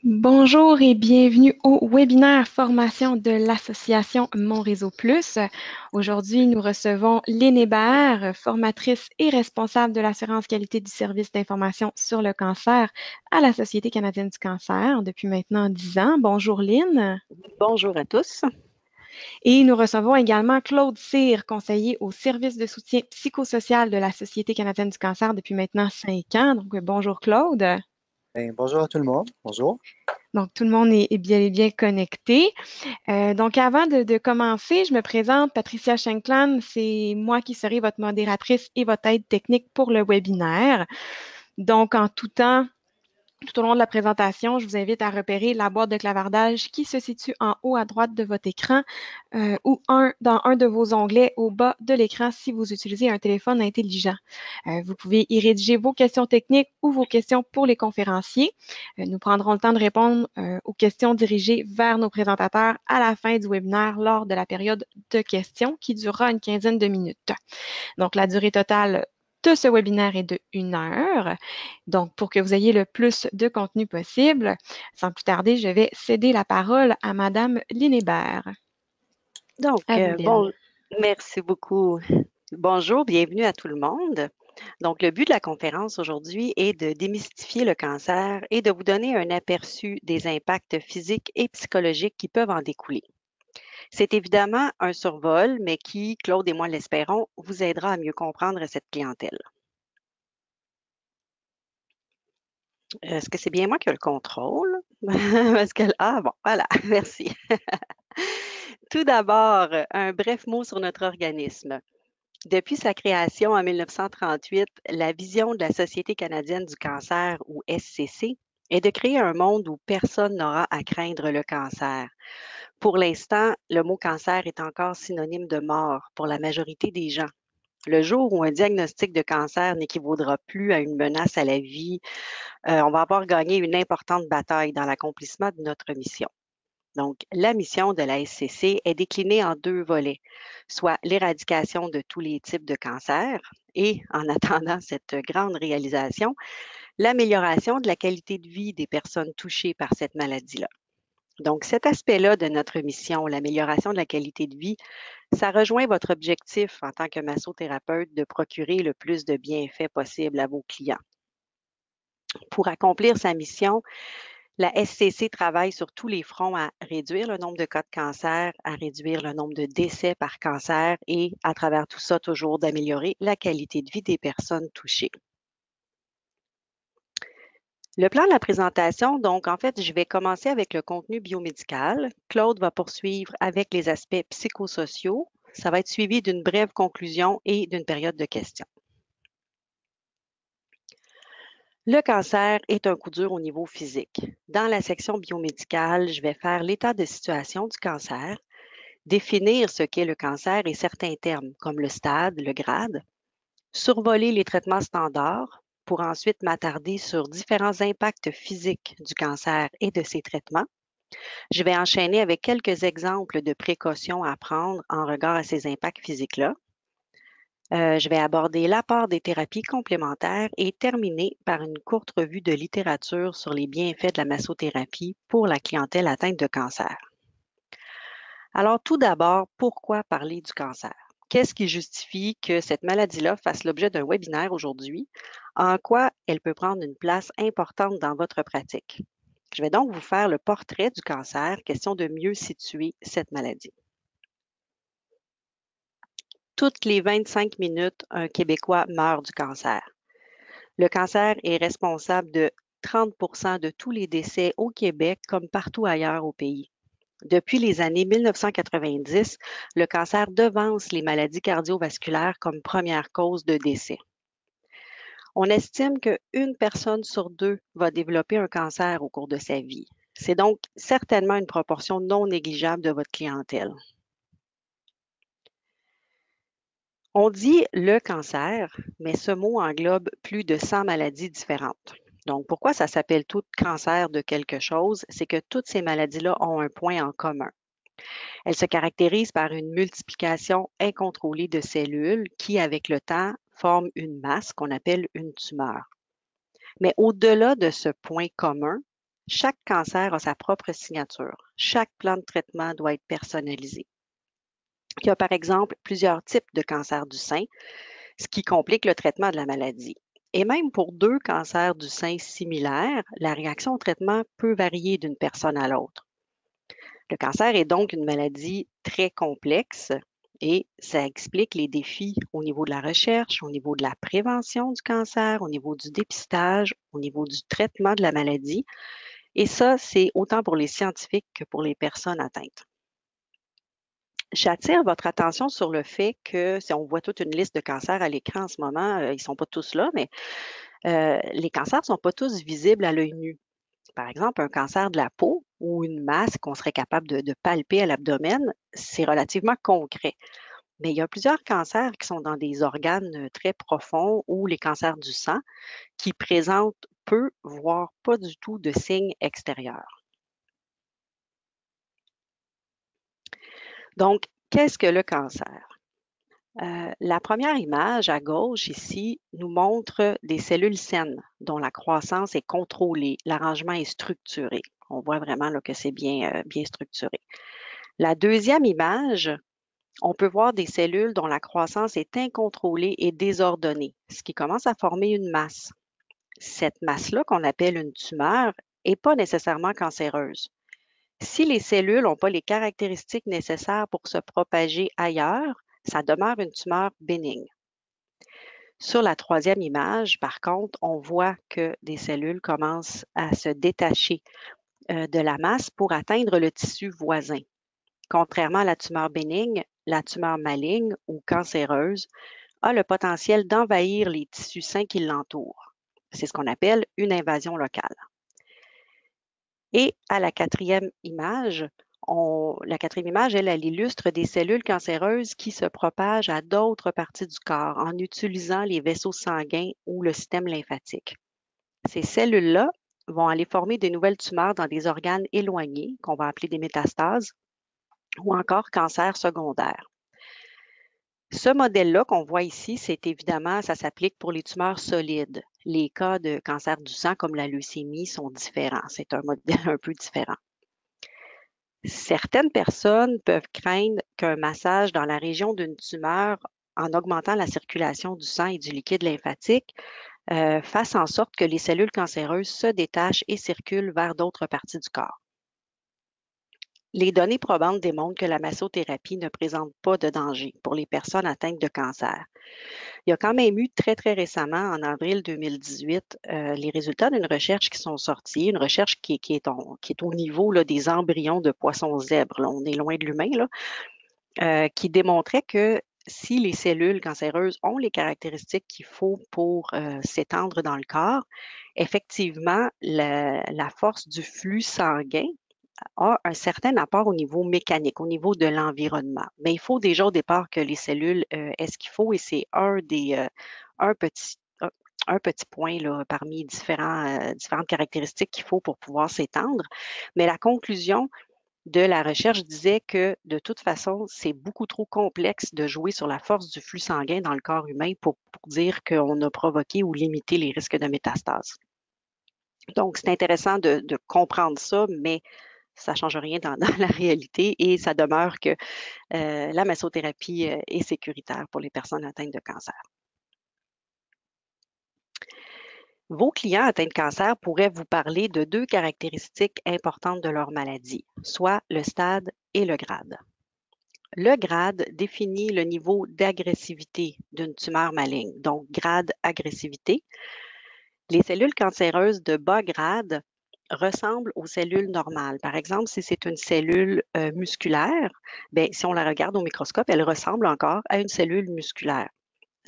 Bonjour et bienvenue au webinaire formation de l'association Mon Réseau Plus. Aujourd'hui, nous recevons Lynn Hébert, formatrice et responsable de l'assurance qualité du service d'information sur le cancer à la Société canadienne du cancer depuis maintenant 10 ans. Bonjour Lynn. Bonjour à tous. Et nous recevons également Claude Cyr, conseiller au service de soutien psychosocial de la Société canadienne du cancer depuis maintenant 5 ans. Donc, bonjour Claude. Ben, bonjour à tout le monde. Bonjour. Donc, tout le monde est bien et bien connecté. Donc, avant de commencer, je me présente, Patricia Schenklan. C'est moi qui serai votre modératrice et votre aide technique pour le webinaire. Donc, en tout temps, tout au long de la présentation, je vous invite à repérer la boîte de clavardage qui se situe en haut à droite de votre écran ou dans un de vos onglets au bas de l'écran si vous utilisez un téléphone intelligent. Vous pouvez y rédiger vos questions techniques ou vos questions pour les conférenciers. Nous prendrons le temps de répondre aux questions dirigées vers nos présentateurs à la fin du webinaire lors de la période de questions qui durera une quinzaine de minutes. Donc, la durée totale de ce webinaire est de 1 heure. Donc, pour que vous ayez le plus de contenu possible, sans plus tarder, je vais céder la parole à Madame Lynn Hébert. Donc, À vous, Lynn. merci beaucoup. Bonjour, bienvenue à tout le monde. Donc, le but de la conférence aujourd'hui est de démystifier le cancer et de vous donner un aperçu des impacts physiques et psychologiques qui peuvent en découler. C'est évidemment un survol, mais qui, Claude et moi l'espérons, vous aidera à mieux comprendre cette clientèle. Est-ce que c'est bien moi qui ai le contrôle? Ah bon, voilà, merci. Tout d'abord, un bref mot sur notre organisme. Depuis sa création en 1938, la vision de la Société canadienne du cancer, ou SCC, est de créer un monde où personne n'aura à craindre le cancer. Pour l'instant, le mot cancer est encore synonyme de mort pour la majorité des gens. Le jour où un diagnostic de cancer n'équivaudra plus à une menace à la vie, on va avoir gagné une importante bataille dans l'accomplissement de notre mission. Donc, la mission de la SCC est déclinée en 2 volets, soit l'éradication de tous les types de cancers et, en attendant cette grande réalisation, l'amélioration de la qualité de vie des personnes touchées par cette maladie-là. Donc, cet aspect-là de notre mission, l'amélioration de la qualité de vie, ça rejoint votre objectif en tant que massothérapeute de procurer le plus de bienfaits possible à vos clients. Pour accomplir sa mission, la SCC travaille sur tous les fronts à réduire le nombre de cas de cancer, à réduire le nombre de décès par cancer et, à travers tout ça, toujours d'améliorer la qualité de vie des personnes touchées. Le plan de la présentation, donc, en fait, je vais commencer avec le contenu biomédical. Claude va poursuivre avec les aspects psychosociaux. Ça va être suivi d'une brève conclusion et d'une période de questions. Le cancer est un coup dur au niveau physique. Dans la section biomédicale, je vais faire l'état de situation du cancer, définir ce qu'est le cancer et certains termes comme le stade, le grade, survoler les traitements standards pour ensuite m'attarder sur différents impacts physiques du cancer et de ses traitements. Je vais enchaîner avec quelques exemples de précautions à prendre en regard à ces impacts physiques-là. Je vais aborder l'apport des thérapies complémentaires et terminer par une courte revue de littérature sur les bienfaits de la massothérapie pour la clientèle atteinte de cancer. Alors, tout d'abord, pourquoi parler du cancer? Qu'est-ce qui justifie que cette maladie-là fasse l'objet d'un webinaire aujourd'hui? En quoi elle peut prendre une place importante dans votre pratique? Je vais donc vous faire le portrait du cancer, question de mieux situer cette maladie. Toutes les 25 minutes, un Québécois meurt du cancer. Le cancer est responsable de 30 de tous les décès au Québec comme partout ailleurs au pays. Depuis les années 1990, le cancer devance les maladies cardiovasculaires comme première cause de décès. On estime qu'une personne sur 2 va développer un cancer au cours de sa vie. C'est donc certainement une proportion non négligeable de votre clientèle. On dit le cancer, mais ce mot englobe plus de 100 maladies différentes. Donc, pourquoi ça s'appelle tout cancer de quelque chose? C'est que toutes ces maladies-là ont un point en commun. Elles se caractérisent par une multiplication incontrôlée de cellules qui, avec le temps, forment une masse qu'on appelle une tumeur. Mais au-delà de ce point commun, Chaque cancer a sa propre signature. Chaque plan de traitement doit être personnalisé. Il y a par exemple plusieurs types de cancer du sein, ce qui complique le traitement de la maladie. Et même pour 2 cancers du sein similaires, la réaction au traitement peut varier d'une personne à l'autre. Le cancer est donc une maladie très complexe et ça explique les défis au niveau de la recherche, au niveau de la prévention du cancer, au niveau du dépistage, au niveau du traitement de la maladie. Et ça, c'est autant pour les scientifiques que pour les personnes atteintes. J'attire votre attention sur le fait que si on voit toute une liste de cancers à l'écran en ce moment, ils ne sont pas tous là, mais les cancers ne sont pas tous visibles à l'œil nu. Par exemple, un cancer de la peau ou une masse qu'on serait capable de palper à l'abdomen, c'est relativement concret. Mais il y a plusieurs cancers qui sont dans des organes très profonds ou les cancers du sang qui présentent peu, voire pas du tout de signes extérieurs. Donc, qu'est-ce que le cancer? La première image à gauche ici nous montre des cellules saines dont la croissance est contrôlée, l'arrangement est structuré. On voit vraiment là, que c'est bien structuré. La deuxième image, on peut voir des cellules dont la croissance est incontrôlée et désordonnée, ce qui commence à former une masse. Cette masse-là, qu'on appelle une tumeur, n'est pas nécessairement cancéreuse. Si les cellules n'ont pas les caractéristiques nécessaires pour se propager ailleurs, ça demeure une tumeur bénigne. Sur la troisième image, par contre, on voit que des cellules commencent à se détacher de la masse pour atteindre le tissu voisin. Contrairement à la tumeur bénigne, la tumeur maligne ou cancéreuse a le potentiel d'envahir les tissus sains qui l'entourent. C'est ce qu'on appelle une invasion locale. Et à la quatrième image, elle illustre des cellules cancéreuses qui se propagent à d'autres parties du corps en utilisant les vaisseaux sanguins ou le système lymphatique. Ces cellules-là vont aller former de nouvelles tumeurs dans des organes éloignés, qu'on va appeler des métastases, ou encore cancers secondaires. Ce modèle-là qu'on voit ici, ça s'applique pour les tumeurs solides. Les cas de cancer du sang, comme la leucémie, sont différents. C'est un modèle un peu différent. Certaines personnes peuvent craindre qu'un massage dans la région d'une tumeur, en augmentant la circulation du sang et du liquide lymphatique, fasse en sorte que les cellules cancéreuses se détachent et circulent vers d'autres parties du corps. Les données probantes démontrent que la massothérapie ne présente pas de danger pour les personnes atteintes de cancer. Il y a quand même eu très récemment, en avril 2018, les résultats d'une recherche qui sont sortis, une recherche qui est au niveau là, des embryons de poissons zèbres, là, on est loin de l'humain, qui démontrait que si les cellules cancéreuses ont les caractéristiques qu'il faut pour s'étendre dans le corps, effectivement, la force du flux sanguin a un certain apport au niveau mécanique, au niveau de l'environnement. Mais il faut déjà au départ que les cellules aient ce qu'il faut et c'est un petit point là, parmi différentes caractéristiques qu'il faut pour pouvoir s'étendre. Mais la conclusion de la recherche disait que de toute façon, c'est beaucoup trop complexe de jouer sur la force du flux sanguin dans le corps humain pour dire qu'on a provoqué ou limité les risques de métastase. Donc, c'est intéressant de comprendre ça, mais ça ne change rien dans la réalité et ça demeure que la massothérapie est sécuritaire pour les personnes atteintes de cancer. Vos clients atteints de cancer pourraient vous parler de 2 caractéristiques importantes de leur maladie, soit le stade et le grade. Le grade définit le niveau d'agressivité d'une tumeur maligne, donc grade agressivité. Les cellules cancéreuses de bas grade ressemblent aux cellules normales. Par exemple, si c'est une cellule musculaire, bien, si on la regarde au microscope, elle ressemble encore à une cellule musculaire.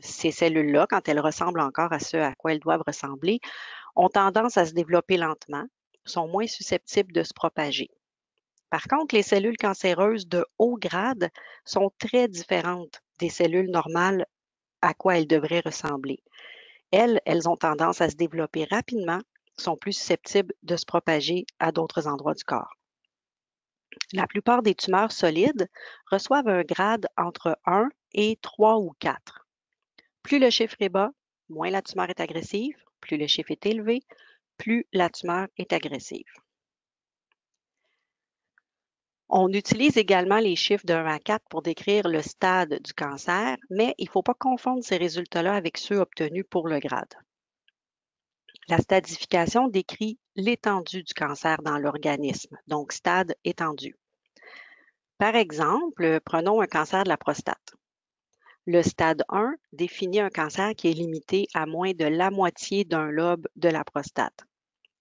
Ces cellules-là, quand elles ressemblent encore à ce à quoi elles doivent ressembler, ont tendance à se développer lentement, sont moins susceptibles de se propager. Par contre, les cellules cancéreuses de haut grade sont très différentes des cellules normales à quoi elles devraient ressembler. Elles ont tendance à se développer rapidement, sont plus susceptibles de se propager à d'autres endroits du corps. La plupart des tumeurs solides reçoivent un grade entre 1 et 3 ou 4. Plus le chiffre est bas, moins la tumeur est agressive. Plus le chiffre est élevé, plus la tumeur est agressive. On utilise également les chiffres de 1 à 4 pour décrire le stade du cancer, mais il ne faut pas confondre ces résultats-là avec ceux obtenus pour le grade. La stadification décrit l'étendue du cancer dans l'organisme, donc stade étendu. Par exemple, prenons un cancer de la prostate. Le stade 1 définit un cancer qui est limité à moins de la moitié d'un lobe de la prostate.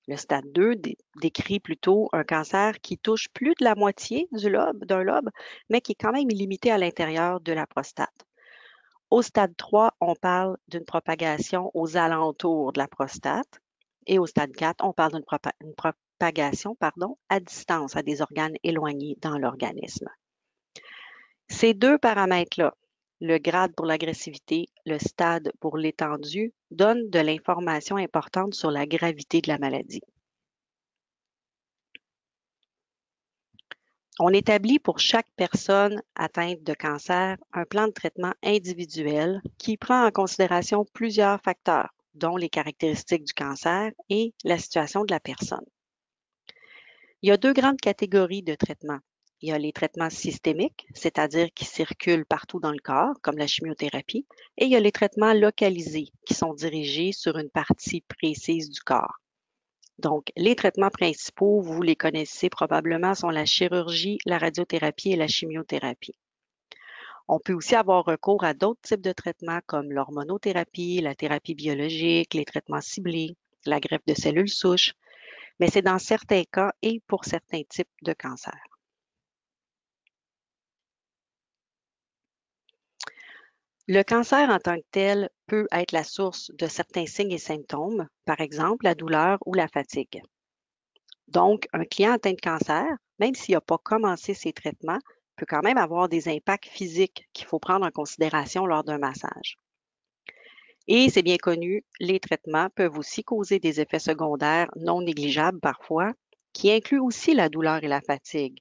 Le stade 2 décrit plutôt un cancer qui touche plus de la moitié d'un lobe, mais qui est quand même limité à l'intérieur de la prostate. Au stade 3, on parle d'une propagation aux alentours de la prostate. Et au stade 4, on parle d'une propagation à distance à des organes éloignés dans l'organisme. Ces deux paramètres-là, le grade pour l'agressivité, le stade pour l'étendue, donnent de l'information importante sur la gravité de la maladie. On établit pour chaque personne atteinte de cancer un plan de traitement individuel qui prend en considération plusieurs facteurs, dont les caractéristiques du cancer et la situation de la personne. Il y a deux grandes catégories de traitements. Il y a les traitements systémiques, c'est-à-dire qui circulent partout dans le corps, comme la chimiothérapie, et il y a les traitements localisés, qui sont dirigés sur une partie précise du corps. Donc, les traitements principaux, vous les connaissez probablement, sont la chirurgie, la radiothérapie et la chimiothérapie. On peut aussi avoir recours à d'autres types de traitements comme l'hormonothérapie, la thérapie biologique, les traitements ciblés, la greffe de cellules souches, mais c'est dans certains cas et pour certains types de cancers. Le cancer en tant que tel peut être la source de certains signes et symptômes, par exemple la douleur ou la fatigue. Donc, un client atteint de cancer, même s'il n'a pas commencé ses traitements, peut quand même avoir des impacts physiques qu'il faut prendre en considération lors d'un massage. Et c'est bien connu, les traitements peuvent aussi causer des effets secondaires non négligeables parfois, qui incluent aussi la douleur et la fatigue.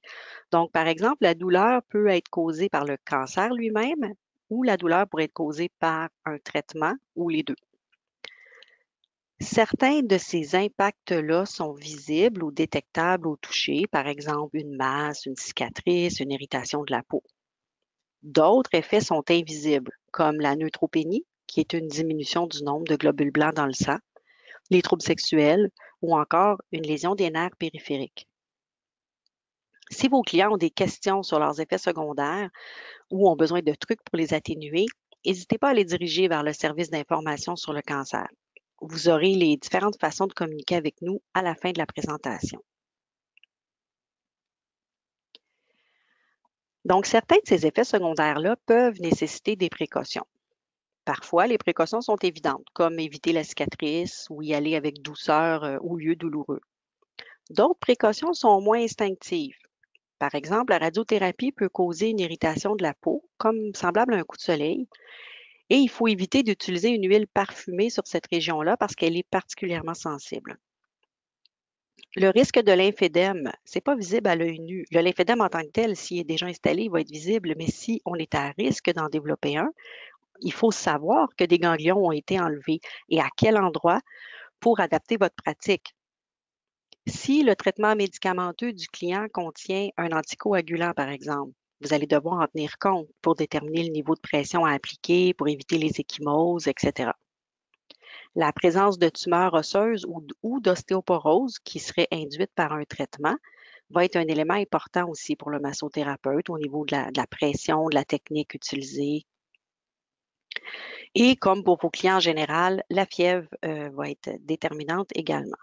Donc, par exemple, la douleur peut être causée par le cancer lui-même ou la douleur pourrait être causée par un traitement ou les deux. Certains de ces impacts-là sont visibles ou détectables au toucher, par exemple une masse, une cicatrice, une irritation de la peau. D'autres effets sont invisibles, comme la neutropénie, qui est une diminution du nombre de globules blancs dans le sang, les troubles sexuels ou encore une lésion des nerfs périphériques. Si vos clients ont des questions sur leurs effets secondaires ou ont besoin de trucs pour les atténuer, n'hésitez pas à les diriger vers le service d'information sur le cancer. Vous aurez les différentes façons de communiquer avec nous à la fin de la présentation. Donc, certains de ces effets secondaires-là peuvent nécessiter des précautions. Parfois, les précautions sont évidentes, comme éviter la cicatrice ou y aller avec douceur au lieu douloureux. D'autres précautions sont moins instinctives. Par exemple, la radiothérapie peut causer une irritation de la peau, comme semblable à un coup de soleil, et il faut éviter d'utiliser une huile parfumée sur cette région-là parce qu'elle est particulièrement sensible. Le risque de lymphédème, ce n'est pas visible à l'œil nu. Le lymphédème en tant que tel, s'il est déjà installé, il va être visible, mais si on est à risque d'en développer un, il faut savoir que des ganglions ont été enlevés et à quel endroit pour adapter votre pratique. Si le traitement médicamenteux du client contient un anticoagulant, par exemple, vous allez devoir en tenir compte pour déterminer le niveau de pression à appliquer, pour éviter les ecchymoses, etc. La présence de tumeurs osseuses ou d'ostéoporose qui serait induite par un traitement va être un élément important aussi pour le massothérapeute au niveau de la pression, de la technique utilisée. Et comme pour vos clients en général, la fièvre va être déterminante également.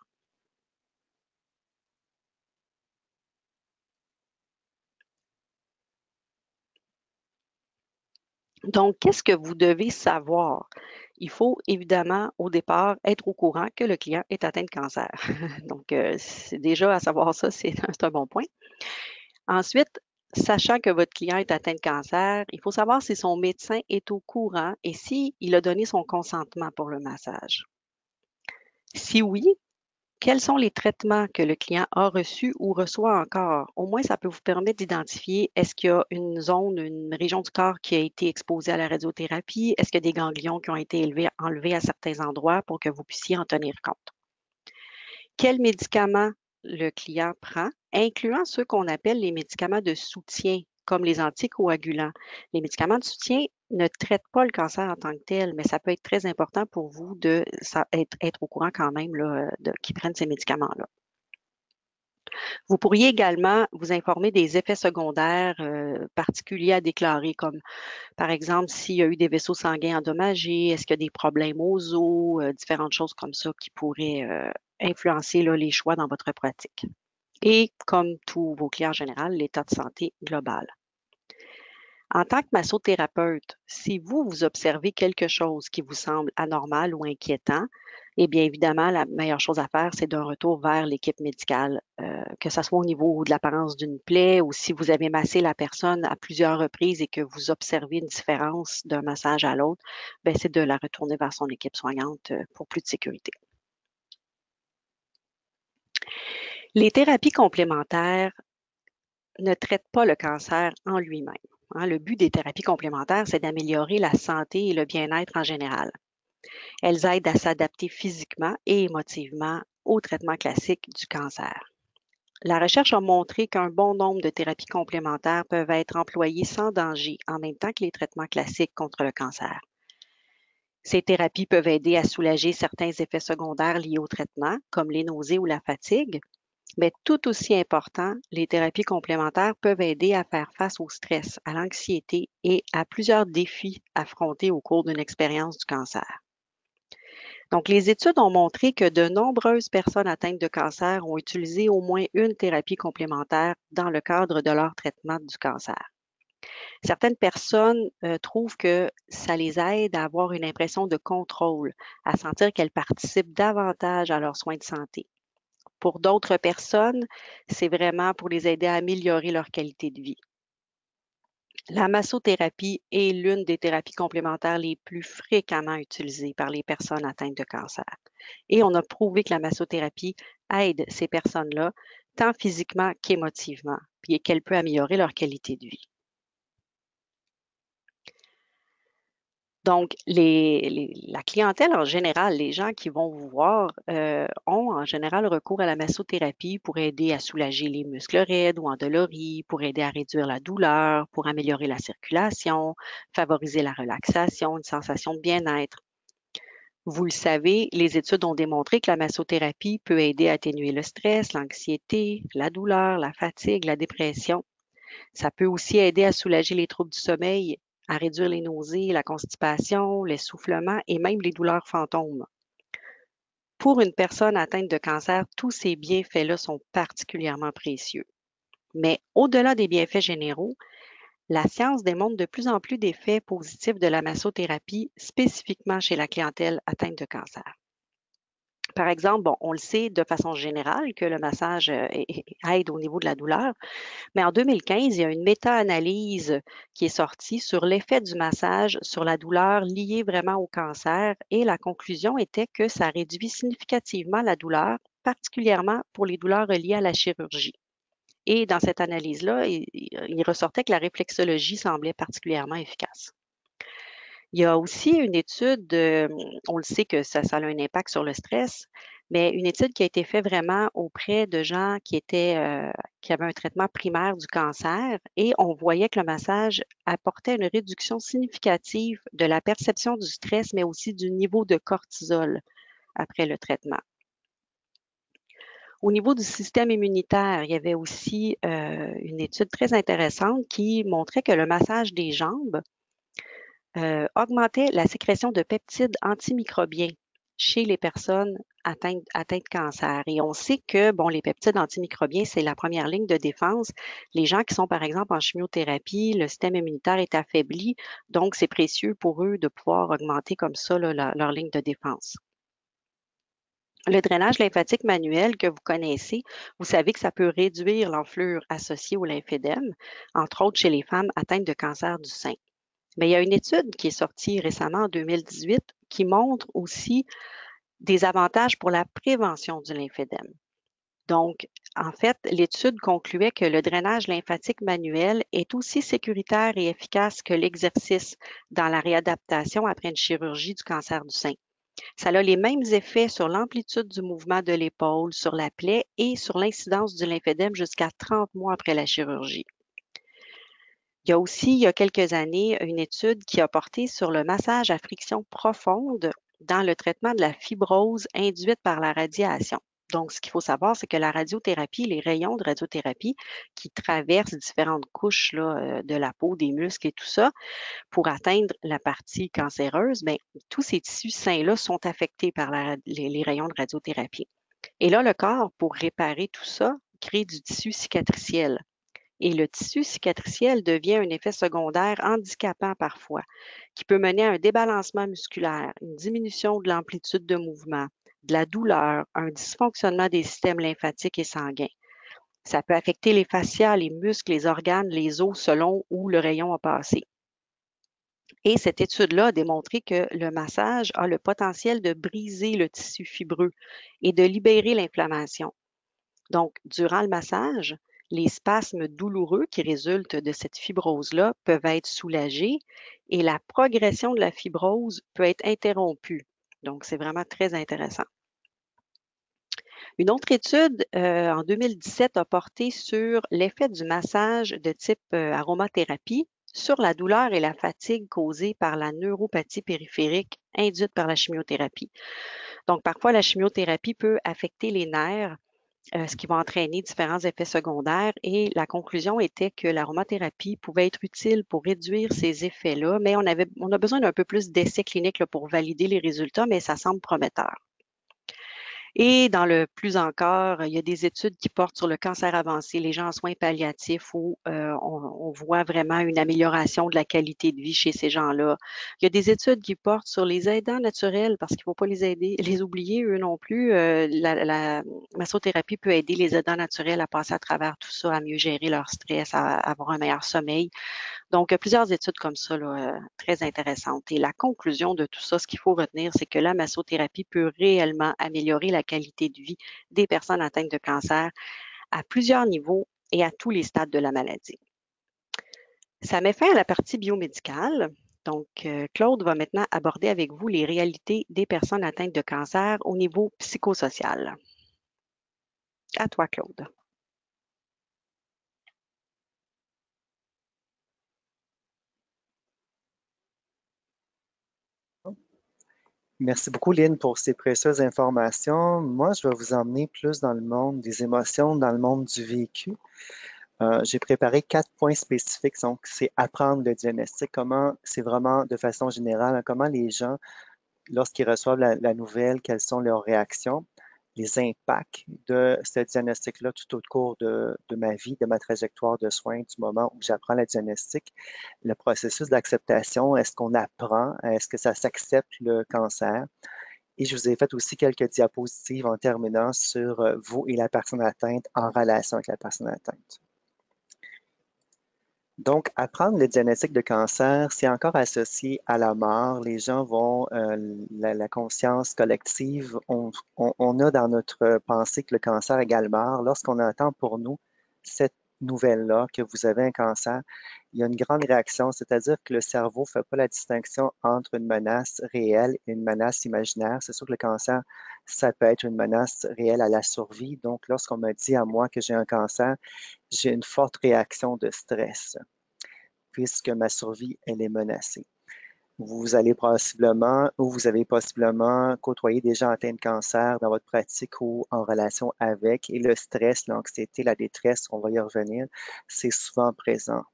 Donc, qu'est-ce que vous devez savoir? Il faut évidemment, au départ, être au courant que le client est atteint de cancer. Donc, c'est déjà à savoir ça, c'est un bon point. Ensuite, sachant que votre client est atteint de cancer, il faut savoir si son médecin est au courant et s'il a donné son consentement pour le massage. Si oui, quels sont les traitements que le client a reçus ou reçoit encore? Au moins, ça peut vous permettre d'identifier est-ce qu'il y a une zone, une région du corps qui a été exposée à la radiothérapie? Est-ce qu'il y a des ganglions qui ont été enlevés à certains endroits pour que vous puissiez en tenir compte? Quels médicaments le client prend, incluant ceux qu'on appelle les médicaments de soutien, comme les anticoagulants. Les médicaments de soutien ne traitent pas le cancer en tant que tel, mais ça peut être très important pour vous d'être au courant quand même qu'ils prennent ces médicaments-là. Vous pourriez également vous informer des effets secondaires particuliers à déclarer, comme par exemple s'il y a eu des vaisseaux sanguins endommagés, est-ce qu'il y a des problèmes aux os, différentes choses comme ça qui pourraient influencer là, les choix dans votre pratique. Et comme tous vos clients en général, l'état de santé global. En tant que massothérapeute, si vous observez quelque chose qui vous semble anormal ou inquiétant, eh bien évidemment, la meilleure chose à faire, c'est d'un retour vers l'équipe médicale, que ce soit au niveau de l'apparence d'une plaie ou si vous avez massé la personne à plusieurs reprises et que vous observez une différence d'un massage à l'autre, ben, c'est de la retourner vers son équipe soignante pour plus de sécurité. Les thérapies complémentaires ne traitent pas le cancer en lui-même. Le but des thérapies complémentaires, c'est d'améliorer la santé et le bien-être en général. Elles aident à s'adapter physiquement et émotivement au traitement classique du cancer. La recherche a montré qu'un bon nombre de thérapies complémentaires peuvent être employées sans danger en même temps que les traitements classiques contre le cancer. Ces thérapies peuvent aider à soulager certains effets secondaires liés au traitement, comme les nausées ou la fatigue, mais tout aussi important, les thérapies complémentaires peuvent aider à faire face au stress, à l'anxiété et à plusieurs défis affrontés au cours d'une expérience du cancer. Donc, les études ont montré que de nombreuses personnes atteintes de cancer ont utilisé au moins une thérapie complémentaire dans le cadre de leur traitement du cancer. Certaines personnes trouvent que ça les aide à avoir une impression de contrôle, à sentir qu'elles participent davantage à leurs soins de santé. Pour d'autres personnes, c'est vraiment pour les aider à améliorer leur qualité de vie. La massothérapie est l'une des thérapies complémentaires les plus fréquemment utilisées par les personnes atteintes de cancer. Et on a prouvé que la massothérapie aide ces personnes-là, tant physiquement qu'émotivement, puis qu'elle peut améliorer leur qualité de vie. Donc, la clientèle en général, les gens qui vont vous voir, ont en général recours à la massothérapie pour aider à soulager les muscles raides ou endoloris, pour aider à réduire la douleur, pour améliorer la circulation, favoriser la relaxation, une sensation de bien-être. Vous le savez, les études ont démontré que la massothérapie peut aider à atténuer le stress, l'anxiété, la douleur, la fatigue, la dépression. Ça peut aussi aider à soulager les troubles du sommeil, à réduire les nausées, la constipation, l'essoufflement et même les douleurs fantômes. Pour une personne atteinte de cancer, tous ces bienfaits-là sont particulièrement précieux. Mais au-delà des bienfaits généraux, la science démontre de plus en plus d'effets positifs de la massothérapie, spécifiquement chez la clientèle atteinte de cancer. Par exemple, on le sait de façon générale que le massage aide au niveau de la douleur, mais en 2015, il y a une méta-analyse qui est sortie sur l'effet du massage sur la douleur liée vraiment au cancer et la conclusion était que ça réduit significativement la douleur, particulièrement pour les douleurs liées à la chirurgie. Et dans cette analyse-là, il ressortait que la réflexologie semblait particulièrement efficace. Il y a aussi une étude, on le sait que ça a un impact sur le stress, mais une étude qui a été faite vraiment auprès de gens qui avaient un traitement primaire du cancer et on voyait que le massage apportait une réduction significative de la perception du stress, mais aussi du niveau de cortisol après le traitement. Au niveau du système immunitaire, il y avait aussi une étude très intéressante qui montrait que le massage des jambes augmentait la sécrétion de peptides antimicrobiens chez les personnes atteintes de cancer. Et on sait que, les peptides antimicrobiens, c'est la première ligne de défense. Les gens qui sont, par exemple, en chimiothérapie, le système immunitaire est affaibli, donc c'est précieux pour eux de pouvoir augmenter comme ça leur ligne de défense. Le drainage lymphatique manuel que vous connaissez, vous savez que ça peut réduire l'enflure associée au lymphédème, entre autres chez les femmes atteintes de cancer du sein. Mais il y a une étude qui est sortie récemment en 2018 qui montre aussi des avantages pour la prévention du lymphédème. Donc, en fait, l'étude concluait que le drainage lymphatique manuel est aussi sécuritaire et efficace que l'exercice dans la réadaptation après une chirurgie du cancer du sein. Ça a les mêmes effets sur l'amplitude du mouvement de l'épaule, sur la plaie et sur l'incidence du lymphédème jusqu'à 30 mois après la chirurgie. Il y a aussi, il y a quelques années, une étude qui a porté sur le massage à friction profonde dans le traitement de la fibrose induite par la radiation. Donc, ce qu'il faut savoir, c'est que la radiothérapie, les rayons de radiothérapie qui traversent différentes couches là, de la peau, des muscles et tout ça, pour atteindre la partie cancéreuse, bien, tous ces tissus sains-là sont affectés par les rayons de radiothérapie. Et là, le corps, pour réparer tout ça, crée du tissu cicatriciel. Et le tissu cicatriciel devient un effet secondaire handicapant parfois, qui peut mener à un débalancement musculaire, une diminution de l'amplitude de mouvement, de la douleur, un dysfonctionnement des systèmes lymphatiques et sanguins. Ça peut affecter les fascias, les muscles, les organes, les os selon où le rayon a passé. Et cette étude-là a démontré que le massage a le potentiel de briser le tissu fibreux et de libérer l'inflammation. Donc, durant le massage, les spasmes douloureux qui résultent de cette fibrose-là peuvent être soulagés et la progression de la fibrose peut être interrompue. Donc, c'est vraiment très intéressant. Une autre étude en 2017 a porté sur l'effet du massage de type aromathérapie sur la douleur et la fatigue causée par la neuropathie périphérique induite par la chimiothérapie. Donc, parfois, la chimiothérapie peut affecter les nerfs, ce qui va entraîner différents effets secondaires. Et la conclusion était que l'aromathérapie pouvait être utile pour réduire ces effets-là, mais on a besoin d'un peu plus d'essais cliniques là, pour valider les résultats, mais ça semble prometteur. Et dans le plus encore, il y a des études qui portent sur le cancer avancé, les gens en soins palliatifs, où on voit vraiment une amélioration de la qualité de vie chez ces gens-là. Il y a des études qui portent sur les aidants naturels, parce qu'il ne faut pas les oublier, eux non plus. La massothérapie peut aider les aidants naturels à passer à travers tout ça, à mieux gérer leur stress, à avoir un meilleur sommeil. Donc, plusieurs études comme ça, là, très intéressantes. Et la conclusion de tout ça, ce qu'il faut retenir, c'est que la massothérapie peut réellement améliorer la qualité de vie des personnes atteintes de cancer à plusieurs niveaux et à tous les stades de la maladie. Ça met fin à la partie biomédicale. Donc, Claude va maintenant aborder avec vous les réalités des personnes atteintes de cancer au niveau psychosocial. À toi, Claude. Merci beaucoup, Lynn, pour ces précieuses informations. Moi, je vais vous emmener plus dans le monde des émotions, dans le monde du vécu. J'ai préparé 4 points spécifiques. Donc, c'est apprendre le diagnostic, comment, c'est vraiment de façon générale, hein, comment les gens, lorsqu'ils reçoivent la nouvelle, quelles sont leurs réactions, les impacts de ce diagnostic-là tout au cours de ma vie, de ma trajectoire de soins, du moment où j'apprends le diagnostic, le processus d'acceptation, est-ce qu'on apprend, est-ce que ça s'accepte le cancer? Et je vous ai fait aussi quelques diapositives en terminant sur vous et la personne atteinte en relation avec la personne atteinte. Donc, apprendre le diagnostic de cancer, c'est encore associé à la mort. Les gens vont, la conscience collective, on a dans notre pensée que le cancer égale mort. Lorsqu'on entend pour nous cette nouvelle-là, que vous avez un cancer, il y a une grande réaction, c'est-à-dire que le cerveau ne fait pas la distinction entre une menace réelle et une menace imaginaire. C'est sûr que le cancer, ça peut être une menace réelle à la survie. Donc, lorsqu'on me dit à moi que j'ai un cancer, j'ai une forte réaction de stress puisque ma survie, elle est menacée. Vous allez possiblement, ou vous avez possiblement côtoyé des gens atteints de cancer dans votre pratique ou en relation avec, et le stress, l'anxiété, la détresse, on va y revenir, c'est souvent présent.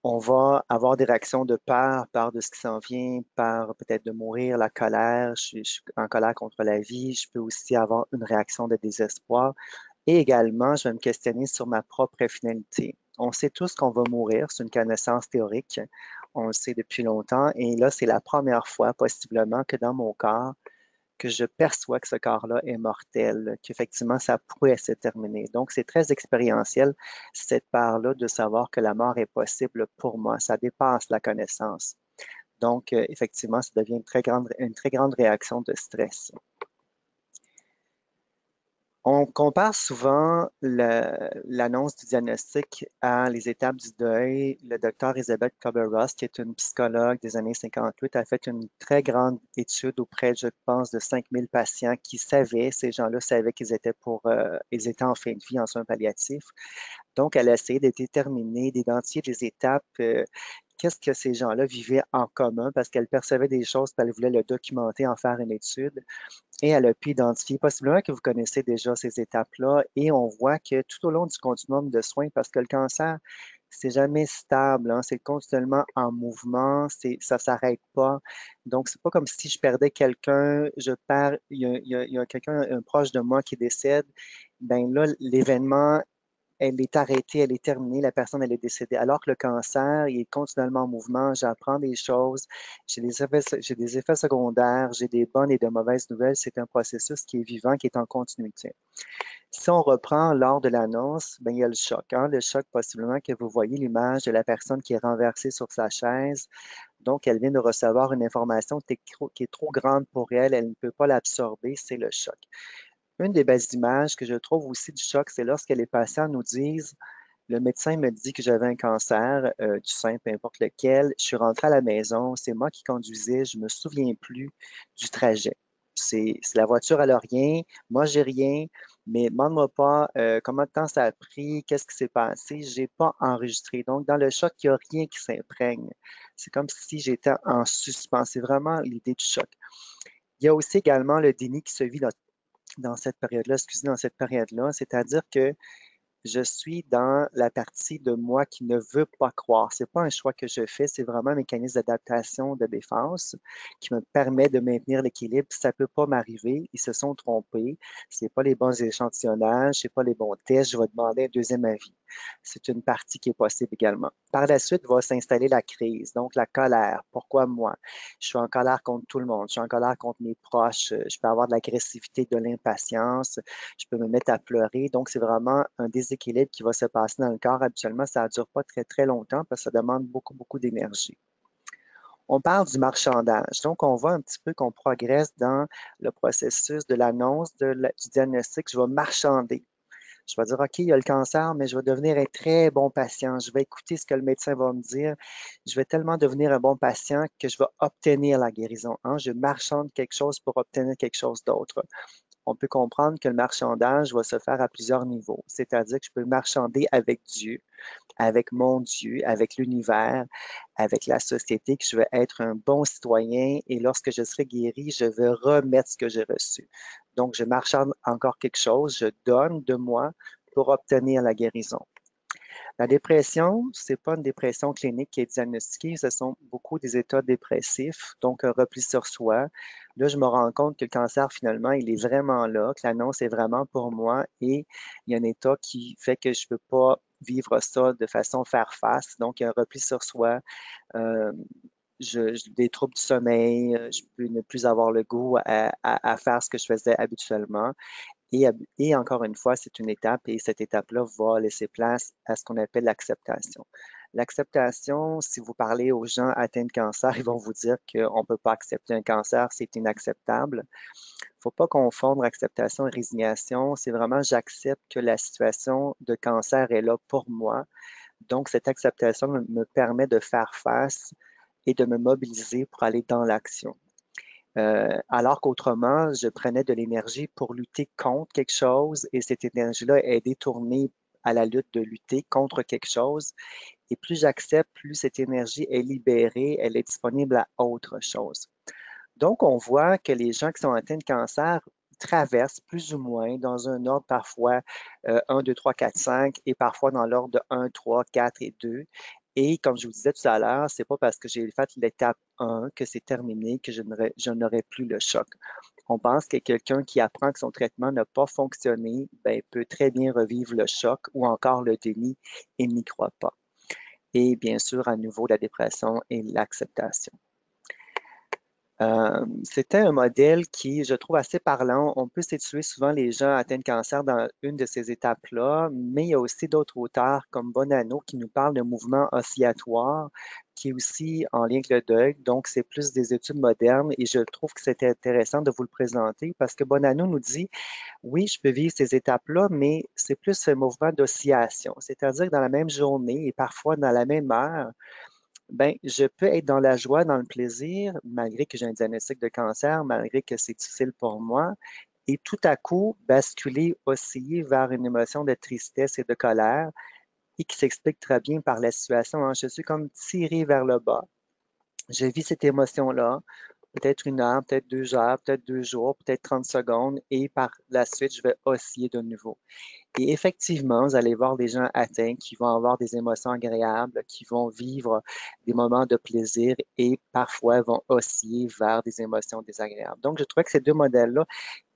On va avoir des réactions de peur de ce qui s'en vient, peur peut-être de mourir, la colère, je suis en colère contre la vie, je peux aussi avoir une réaction de désespoir. Et également, je vais me questionner sur ma propre finalité. On sait tous qu'on va mourir, c'est une connaissance théorique, on le sait depuis longtemps, et là, c'est la première fois possiblement que dans mon corps, que je perçois que ce corps-là est mortel, qu'effectivement, ça pourrait se terminer. Donc, c'est très expérientiel, cette part-là de savoir que la mort est possible pour moi. Ça dépasse la connaissance. Donc, effectivement, ça devient une très grande réaction de stress. On compare souvent l'annonce du diagnostic à les étapes du deuil. Le docteur Elizabeth Kubler-Ross, qui est une psychologue des années 58, a fait une très grande étude auprès, je pense, de 5000 patients qui savaient, ces gens-là savaient qu'ils étaient ils étaient en fin de vie en soins palliatifs. Donc, elle a essayé de déterminer, d'identifier les étapes, qu'est-ce que ces gens-là vivaient en commun parce qu'elle percevait des choses, puis elle voulait le documenter, en faire une étude. Et elle a pu identifier, possiblement que vous connaissez déjà ces étapes-là, et on voit que tout au long du continuum de soins, parce que le cancer, c'est jamais stable, hein, c'est continuellement en mouvement, ça s'arrête pas. Donc, c'est pas comme si je perdais quelqu'un, je perds, il y a quelqu'un, un proche de moi qui décède, ben là, l'événement elle est arrêtée, elle est terminée, la personne, elle est décédée. Alors que le cancer, il est continuellement en mouvement, j'apprends des choses, j'ai des effets secondaires, j'ai des bonnes et de mauvaises nouvelles. C'est un processus qui est vivant, qui est en continuité. Si on reprend lors de l'annonce, ben, il y a le choc. Hein? Le choc, possiblement, que vous voyez l'image de la personne qui est renversée sur sa chaise. Donc, elle vient de recevoir une information qui est trop grande pour elle, elle ne peut pas l'absorber, c'est le choc. Une des belles images que je trouve aussi du choc, c'est lorsque les patients nous disent, le médecin me dit que j'avais un cancer du sein, peu importe lequel. Je suis rentré à la maison, c'est moi qui conduisais, je me souviens plus du trajet. C'est la voiture, elle a rien, moi j'ai rien, mais demande-moi pas combien de temps ça a pris, qu'est-ce qui s'est passé, j'ai pas enregistré. Donc dans le choc, il n'y a rien qui s'imprègne. C'est comme si j'étais en suspens. C'est vraiment l'idée du choc. Il y a aussi également le déni qui se vit dans cette période-là, excusez, dans cette période-là, c'est-à-dire que je suis dans la partie de moi qui ne veut pas croire. C'est pas un choix que je fais, c'est vraiment un mécanisme d'adaptation de défense qui me permet de maintenir l'équilibre. Ça peut pas m'arriver. Ils se sont trompés. C'est pas les bons échantillonnages, c'est pas les bons tests. Je vais demander un deuxième avis. C'est une partie qui est possible également. Par la suite, va s'installer la crise, donc la colère. Pourquoi moi? Je suis en colère contre tout le monde. Je suis en colère contre mes proches. Je peux avoir de l'agressivité, de l'impatience. Je peux me mettre à pleurer. Donc, c'est vraiment un déséquilibre qui va se passer dans le corps. Habituellement, ça ne dure pas très, très longtemps parce que ça demande beaucoup, beaucoup d'énergie. On parle du marchandage. Donc, on voit un petit peu qu'on progresse dans le processus de l'annonce du diagnostic. Je vais marchander. Je vais dire, OK, il y a le cancer, mais je vais devenir un très bon patient. Je vais écouter ce que le médecin va me dire. Je vais tellement devenir un bon patient que je vais obtenir la guérison. Hein? Je marchande quelque chose pour obtenir quelque chose d'autre. On peut comprendre que le marchandage va se faire à plusieurs niveaux. C'est-à-dire que je peux marchander avec Dieu, avec mon Dieu, avec l'univers, avec la société, que je vais être un bon citoyen et lorsque je serai guéri, je vais remettre ce que j'ai reçu. Donc, je marchande encore quelque chose, je donne de moi pour obtenir la guérison. La dépression, c'est pas une dépression clinique qui est diagnostiquée, ce sont beaucoup des états dépressifs, donc un repli sur soi. Là, je me rends compte que le cancer, finalement, il est vraiment là, que l'annonce est vraiment pour moi et il y a un état qui fait que je ne peux pas vivre ça de façon faire face. Donc, il y a un repli sur soi. Euh, des troubles du sommeil, je peux ne plus avoir le goût à faire ce que je faisais habituellement. Et encore une fois, c'est une étape et cette étape-là va laisser place à ce qu'on appelle l'acceptation. L'acceptation, si vous parlez aux gens atteints de cancer, ils vont vous dire qu'on ne peut pas accepter un cancer, c'est inacceptable. Il ne faut pas confondre acceptation et résignation. C'est vraiment j'accepte que la situation de cancer est là pour moi. Donc, cette acceptation me permet de faire face et de me mobiliser pour aller dans l'action. Alors qu'autrement, je prenais de l'énergie pour lutter contre quelque chose et cette énergie-là est détournée à la lutte de lutter contre quelque chose. Et plus j'accepte, plus cette énergie est libérée, elle est disponible à autre chose. Donc, on voit que les gens qui sont atteints de cancer traversent plus ou moins dans un ordre parfois 1, 2, 3, 4, 5 et parfois dans l'ordre de 1, 3, 4 et 2. Et comme je vous disais tout à l'heure, c'est pas parce que j'ai fait l'étape 1 que c'est terminé que je n'aurai plus le choc. On pense que quelqu'un qui apprend que son traitement n'a pas fonctionné, ben, peut très bien revivre le choc ou encore le déni et n'y croit pas. Et bien sûr, à nouveau, la dépression et l'acceptation. C'était un modèle qui, je trouve, assez parlant. On peut situer souvent les gens atteints de cancer dans une de ces étapes-là, mais il y a aussi d'autres auteurs comme Bonanno qui nous parlent de mouvement oscillatoire, qui est aussi en lien avec le deuil. Donc, c'est plus des études modernes et je trouve que c'était intéressant de vous le présenter parce que Bonanno nous dit, oui, je peux vivre ces étapes-là, mais c'est plus un mouvement d'oscillation. C'est-à-dire que dans la même journée et parfois dans la même heure, ben, je peux être dans la joie, dans le plaisir, malgré que j'ai un diagnostic de cancer, malgré que c'est difficile pour moi, et tout à coup basculer, osciller vers une émotion de tristesse et de colère, et qui s'explique très bien par la situation, hein. Je suis comme tiré vers le bas. Je vis cette émotion-là, peut-être une heure, peut-être 2 heures, peut-être 2 jours, peut-être 30 secondes, et par la suite, je vais osciller de nouveau. Et effectivement, vous allez voir des gens atteints qui vont avoir des émotions agréables, qui vont vivre des moments de plaisir et parfois vont osciller vers des émotions désagréables. Donc, je trouvais que ces deux modèles-là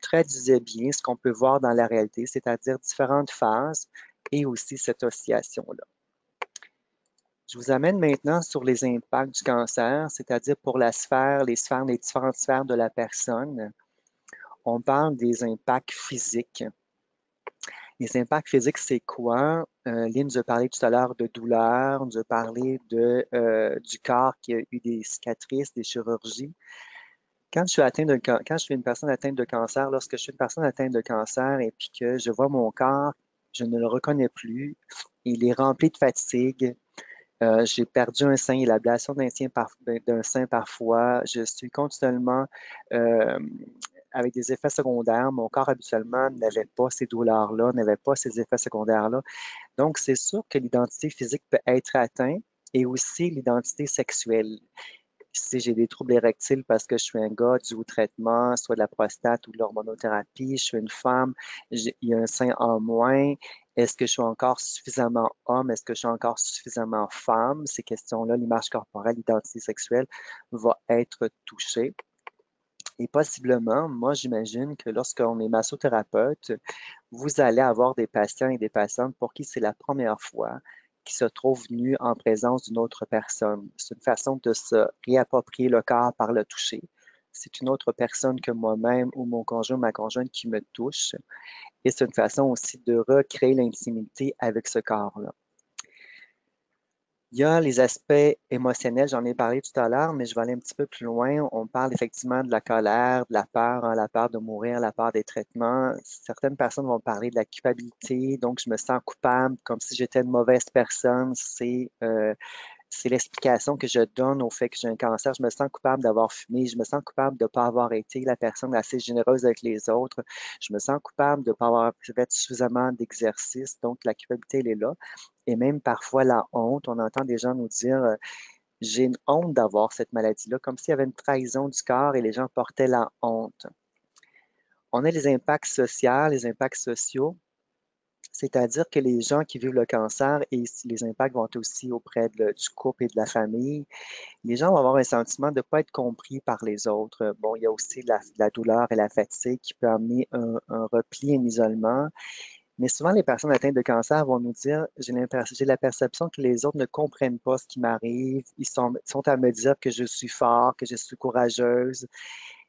traduisaient bien ce qu'on peut voir dans la réalité, c'est-à-dire différentes phases et aussi cette oscillation-là. Je vous amène maintenant sur les impacts du cancer, c'est-à-dire pour la sphère, les différentes sphères de la personne. On parle des impacts physiques. Les impacts physiques, c'est quoi? Lynn nous a parlé tout à l'heure de douleur, nous a parlé du corps qui a eu des cicatrices, des chirurgies. Quand je suis une personne atteinte de cancer, lorsque je suis une personne atteinte de cancer et puis que je vois mon corps, je ne le reconnais plus, il est rempli de fatigue, j'ai perdu un sein et l'ablation d'un sein parfois. Je suis continuellement euh, avec des effets secondaires. Mon corps habituellement n'avait pas ces douleurs-là, n'avait pas ces effets secondaires-là. Donc, c'est sûr que l'identité physique peut être atteinte et aussi l'identité sexuelle. Si j'ai des troubles érectiles parce que je suis un gars dû au traitement, soit de la prostate ou de l'hormonothérapie, je suis une femme, il y a un sein en moins, est-ce que je suis encore suffisamment homme, est-ce que je suis encore suffisamment femme? Ces questions-là, l'image corporelle, l'identité sexuelle va être touchée. Et possiblement, moi, j'imagine que lorsqu'on est massothérapeute, vous allez avoir des patients et des patientes pour qui c'est la première fois qu'ils se trouvent nus en présence d'une autre personne. C'est une façon de se réapproprier le corps par le toucher. C'est une autre personne que moi-même ou mon conjoint ou ma conjointe qui me touche. Et c'est une façon aussi de recréer l'intimité avec ce corps-là. Il y a les aspects émotionnels, j'en ai parlé tout à l'heure, mais je vais aller un petit peu plus loin. On parle effectivement de la colère, de la peur, hein, la peur de mourir, la peur des traitements. Certaines personnes vont parler de la culpabilité, donc je me sens coupable, comme si j'étais une mauvaise personne. C'est l'explication que je donne au fait que j'ai un cancer. Je me sens coupable d'avoir fumé. Je me sens coupable de ne pas avoir été la personne assez généreuse avec les autres. Je me sens coupable de ne pas avoir fait suffisamment d'exercice. Donc, la culpabilité, elle est là. Et même parfois la honte. On entend des gens nous dire j'ai une honte d'avoir cette maladie-là, comme s'il y avait une trahison du corps et les gens portaient la honte. On a les impacts sociaux, les impacts sociaux. C'est-à-dire que les gens qui vivent le cancer, et les impacts vont être aussi auprès du couple et de la famille, les gens vont avoir un sentiment de ne pas être compris par les autres. Bon, il y a aussi la douleur et la fatigue qui peut amener un repli, un isolement. Mais souvent, les personnes atteintes de cancer vont nous dire, j'ai la perception que les autres ne comprennent pas ce qui m'arrive. Ils sont à me dire que je suis fort, que je suis courageuse.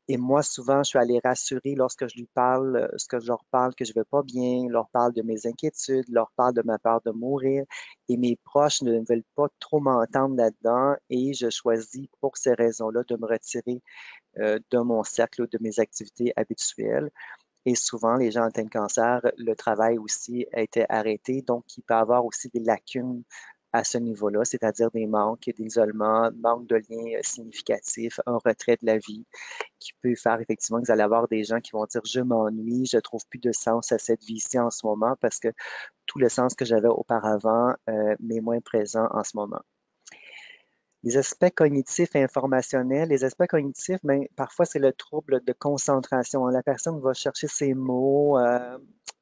Et moi, souvent, je suis allée rassurer lorsque je lui parle, que je leur parle que je vais pas bien, leur parle de mes inquiétudes, leur parle de ma peur de mourir. Et mes proches ne veulent pas trop m'entendre là-dedans et je choisis pour ces raisons-là de me retirer de mon cercle ou de mes activités habituelles. Et souvent, les gens atteints de cancer, le travail aussi a été arrêté, donc il peut y avoir aussi des lacunes à ce niveau-là, c'est-à-dire des manques, des isolements, manque de liens significatifs, un retrait de la vie qui peut faire effectivement que vous allez avoir des gens qui vont dire je m'ennuie, je trouve plus de sens à cette vie-ci en ce moment parce que tout le sens que j'avais auparavant m'est moins présent en ce moment. Les aspects cognitifs et informationnels, les aspects cognitifs, ben, parfois c'est le trouble de concentration. La personne va chercher ses mots,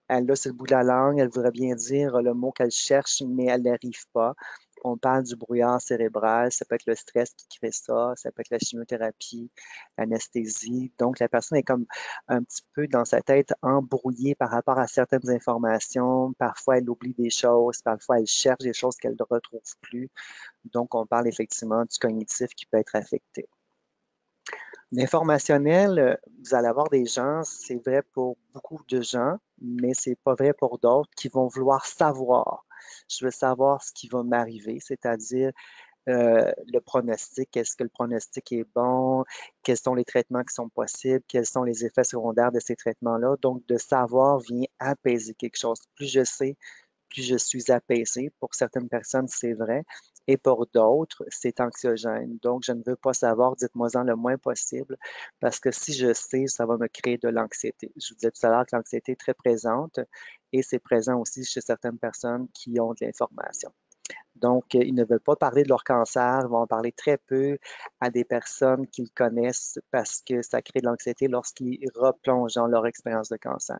elle l'a sur le bout de la langue, elle voudrait bien dire le mot qu'elle cherche, mais elle n'arrive pas. On parle du brouillard cérébral, ça peut être le stress qui crée ça peut être la chimiothérapie, l'anesthésie. Donc, la personne est comme un petit peu dans sa tête embrouillée par rapport à certaines informations. Parfois, elle oublie des choses, parfois, elle cherche des choses qu'elle ne retrouve plus. Donc, on parle effectivement du cognitif qui peut être affecté. L'informationnel, vous allez avoir des gens, c'est vrai pour beaucoup de gens, mais c'est pas vrai pour d'autres qui vont vouloir savoir. Je veux savoir ce qui va m'arriver, c'est-à-dire le pronostic, est-ce que le pronostic est bon, quels sont les traitements qui sont possibles, quels sont les effets secondaires de ces traitements-là. Donc, de savoir vient apaiser quelque chose. Plus je sais, plus je suis apaisé. Pour certaines personnes, c'est vrai. Et pour d'autres, c'est anxiogène. Donc, je ne veux pas savoir, dites-moi-en le moins possible, parce que si je sais, ça va me créer de l'anxiété. Je vous disais tout à l'heure que l'anxiété est très présente et c'est présent aussi chez certaines personnes qui ont de l'information. Donc, ils ne veulent pas parler de leur cancer, ils vont en parler très peu à des personnes qu'ils connaissent parce que ça crée de l'anxiété lorsqu'ils replongent dans leur expérience de cancer.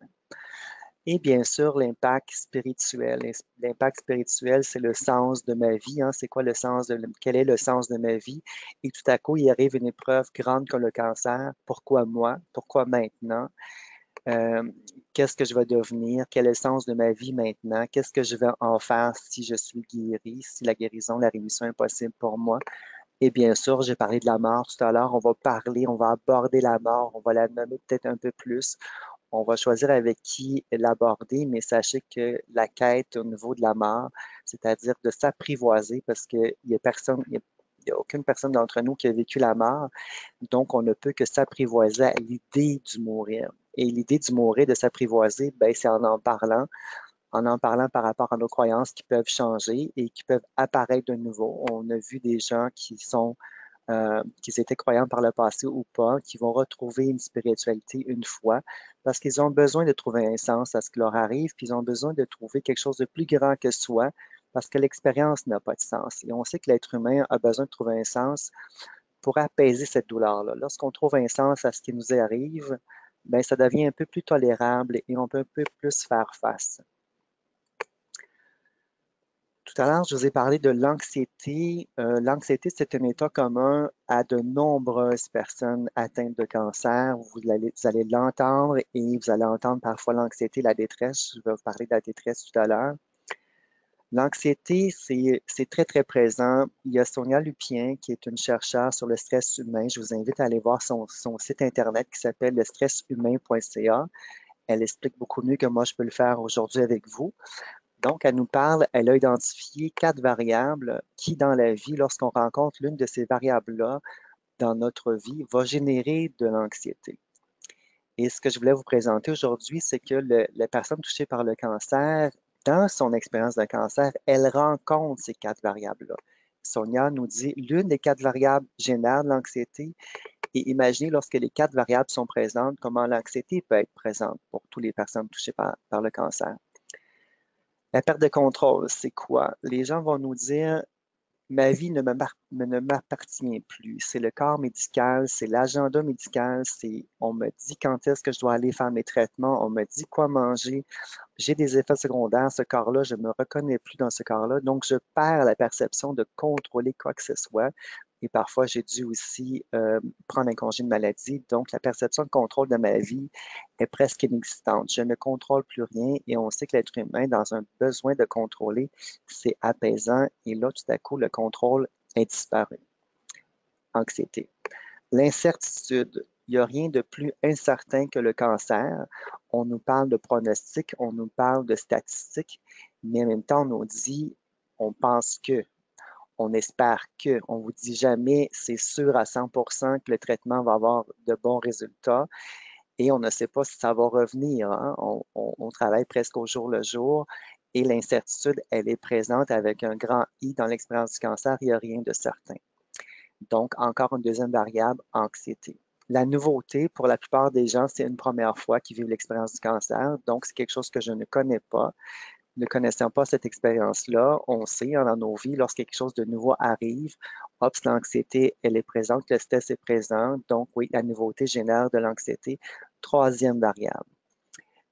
Et bien sûr, l'impact spirituel. L'impact spirituel, c'est le sens de ma vie. Hein. C'est quoi le sens quel est le sens de ma vie? Et tout à coup, il arrive une épreuve grande comme le cancer. Pourquoi moi? Pourquoi maintenant? Euh, qu'est-ce que je vais devenir? Quel est le sens de ma vie maintenant? Qu'est-ce que je vais en faire si je suis guéri, si la guérison, la rémission est possible pour moi? Et bien sûr, j'ai parlé de la mort tout à l'heure. On va aborder la mort, on va la nommer peut-être un peu plus. On va choisir avec qui l'aborder, mais sachez que la quête au niveau de la mort, c'est-à-dire de s'apprivoiser, parce qu'il y a personne, il y a aucune personne d'entre nous qui a vécu la mort, donc on ne peut que s'apprivoiser à l'idée du mourir. Et l'idée du mourir, de s'apprivoiser, ben, c'est en en parlant par rapport à nos croyances qui peuvent changer et qui peuvent apparaître de nouveau. On a vu des gens qui étaient croyants par le passé ou pas, qui vont retrouver une spiritualité une fois, parce qu'ils ont besoin de trouver un sens à ce qui leur arrive, puis ils ont besoin de trouver quelque chose de plus grand que soi, parce que l'expérience n'a pas de sens. Et on sait que l'être humain a besoin de trouver un sens pour apaiser cette douleur-là. Lorsqu'on trouve un sens à ce qui nous arrive, ben, ça devient un peu plus tolérable et on peut un peu plus faire face. Tout à l'heure, je vous ai parlé de l'anxiété. L'anxiété, c'est un état commun à de nombreuses personnes atteintes de cancer. Vous allez l'entendre et vous allez entendre parfois l'anxiété, la détresse. Je vais vous parler de la détresse tout à l'heure. L'anxiété, c'est très, très présent. Il y a Sonia Lupien, qui est une chercheure sur le stress humain. Je vous invite à aller voir son site Internet qui s'appelle lestresshhumain.ca. Elle explique beaucoup mieux que moi, je peux le faire aujourd'hui avec vous. Donc, elle nous parle, elle a identifié 4 variables qui, dans la vie, lorsqu'on rencontre l'une de ces variables-là dans notre vie, va générer de l'anxiété. Et ce que je voulais vous présenter aujourd'hui, c'est que la personne touchée par le cancer, dans son expérience de cancer, elle rencontre ces 4 variables-là. Sonia nous dit, l'une des 4 variables génère de l'anxiété. Et imaginez lorsque les 4 variables sont présentes, comment l'anxiété peut être présente pour toutes les personnes touchées par le cancer. La perte de contrôle, c'est quoi? Les gens vont nous dire, ma vie ne m'appartient plus. C'est le corps médical, c'est l'agenda médical, on me dit quand est-ce que je dois aller faire mes traitements, on me dit quoi manger. J'ai des effets secondaires, ce corps-là, je ne me reconnais plus dans ce corps-là, donc je perds la perception de contrôler quoi que ce soit. Et parfois, j'ai dû aussi prendre un congé de maladie, donc la perception de contrôle de ma vie est presque inexistante. Je ne contrôle plus rien et on sait que l'être humain, dans un besoin de contrôler, c'est apaisant et là, tout à coup, le contrôle est disparu. Anxiété. L'incertitude. Il n'y a rien de plus incertain que le cancer. On nous parle de pronostics, on nous parle de statistiques, mais en même temps, on nous dit, on pense que, on espère que, on ne vous dit jamais, c'est sûr à 100% que le traitement va avoir de bons résultats et on ne sait pas si ça va revenir. Hein. On travaille presque au jour le jour et l'incertitude, elle est présente avec un grand I dans l'expérience du cancer, il n'y a rien de certain. Donc, encore une deuxième variable, anxiété. La nouveauté, pour la plupart des gens, c'est une première fois qu'ils vivent l'expérience du cancer. Donc, c'est quelque chose que je ne connais pas. Ne connaissant pas cette expérience-là, on sait dans nos vies, lorsque quelque chose de nouveau arrive, hop, l'anxiété, elle est présente, le stress est présent. Donc, oui, la nouveauté génère de l'anxiété. Troisième variable.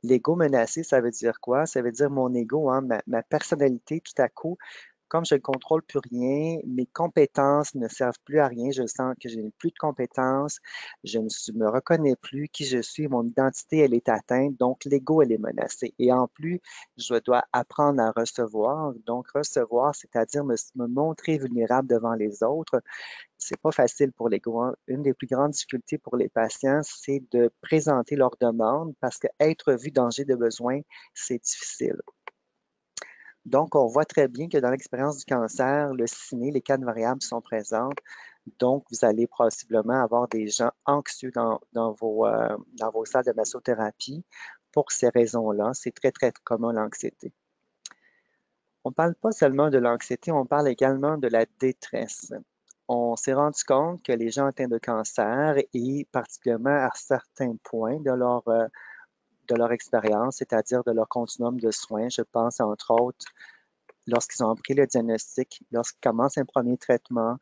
L'ego menacé, ça veut dire quoi? Ça veut dire mon ego, hein, ma personnalité, tout à coup, comme je ne contrôle plus rien, mes compétences ne servent plus à rien. Je sens que je n'ai plus de compétences, je ne me reconnais plus qui je suis, mon identité, elle est atteinte, donc l'ego, elle est menacée. Et en plus, je dois apprendre à recevoir. Donc, recevoir, c'est-à-dire me montrer vulnérable devant les autres. C'est pas facile pour l'ego, hein. Une des plus grandes difficultés pour les patients, c'est de présenter leurs demandes parce qu'être vu danger de besoin, c'est difficile. Donc, on voit très bien que dans l'expérience du cancer, le ciné, les 4 variables sont présentes. Donc, vous allez possiblement avoir des gens anxieux dans vos salles de massothérapie pour ces raisons-là. C'est très, très commun l'anxiété. On ne parle pas seulement de l'anxiété, on parle également de la détresse. On s'est rendu compte que les gens atteints de cancer et particulièrement à certains points de leur expérience, c'est-à-dire de leur continuum de soins, je pense entre autres lorsqu'ils ont pris le diagnostic, lorsqu'ils commencent un premier traitement,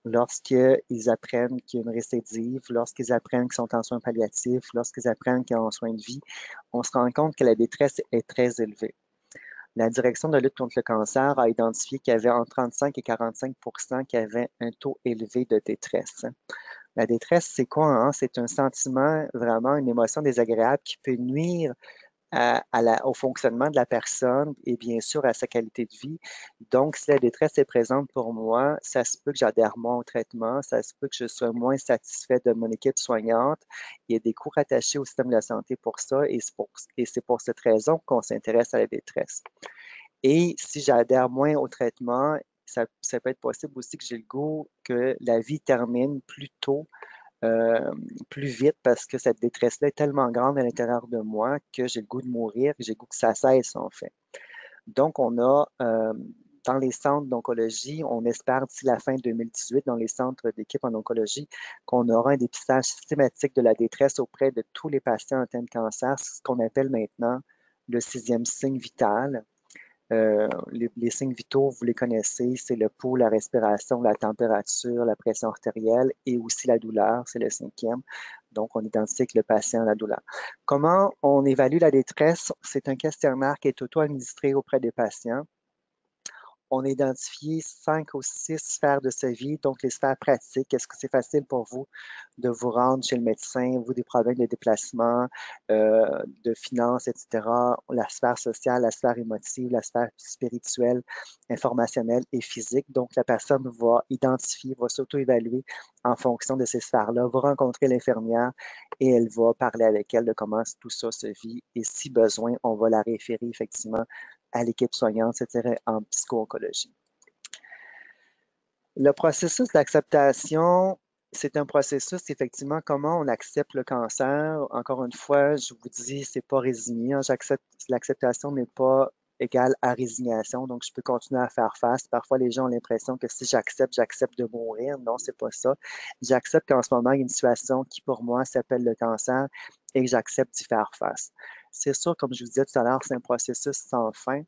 lorsqu'ils apprennent qu'il y a une récidive, lorsqu'ils apprennent qu'ils sont en soins palliatifs, lorsqu'ils apprennent qu'ils sont en soins de vie, on se rend compte que la détresse est très élevée. La Direction de lutte contre le cancer a identifié qu'il y avait entre 35 et 45 qui avaient un taux élevé de détresse. La détresse, c'est quoi, hein? C'est un sentiment, vraiment une émotion désagréable qui peut nuire au fonctionnement de la personne et bien sûr à sa qualité de vie. Donc, si la détresse est présente pour moi, ça se peut que j'adhère moins au traitement, ça se peut que je sois moins satisfait de mon équipe soignante. Il y a des coûts rattachés au système de la santé pour ça et c'est pour cette raison qu'on s'intéresse à la détresse. Et si j'adhère moins au traitement, ça peut être possible aussi que j'ai le goût que la vie termine plus tôt plus vite parce que cette détresse-là est tellement grande à l'intérieur de moi que j'ai le goût de mourir, que j'ai le goût que ça cesse en fait. Donc, on a dans les centres d'oncologie, on espère d'ici la fin 2018, dans les centres d'équipe en oncologie, qu'on aura un dépistage systématique de la détresse auprès de tous les patients atteints de cancer, ce qu'on appelle maintenant le 6e signe vital. Les signes vitaux, vous les connaissez, c'est le pouls, la respiration, la température, la pression artérielle et aussi la douleur, c'est le 5e. Donc, on identifie le patient la douleur. Comment on évalue la détresse? C'est un questionnaire qui est auto-administré auprès des patients. On a identifié 5 ou 6 sphères de sa vie, donc les sphères pratiques. Est-ce que c'est facile pour vous de vous rendre chez le médecin, vous des problèmes de déplacement, de finances, etc. La sphère sociale, la sphère émotive, la sphère spirituelle, informationnelle et physique. Donc, la personne va identifier, va s'auto-évaluer en fonction de ces sphères-là, va rencontrer l'infirmière et elle va parler avec elle de comment tout ça se vit. Et si besoin, on va la référer effectivement à l'équipe soignante, c'est-à-dire en psycho-oncologie. Le processus d'acceptation, c'est un processus, effectivement, comment on accepte le cancer. Encore une fois, je vous dis, c'est pas résigné. L'acceptation n'est pas égale à résignation, donc je peux continuer à faire face. Parfois, les gens ont l'impression que si j'accepte de mourir. Non, c'est pas ça. J'accepte qu'en ce moment, il y a une situation qui, pour moi, s'appelle le cancer et que j'accepte d'y faire face. C'est sûr, comme je vous disais tout à l'heure, c'est un processus sans fin.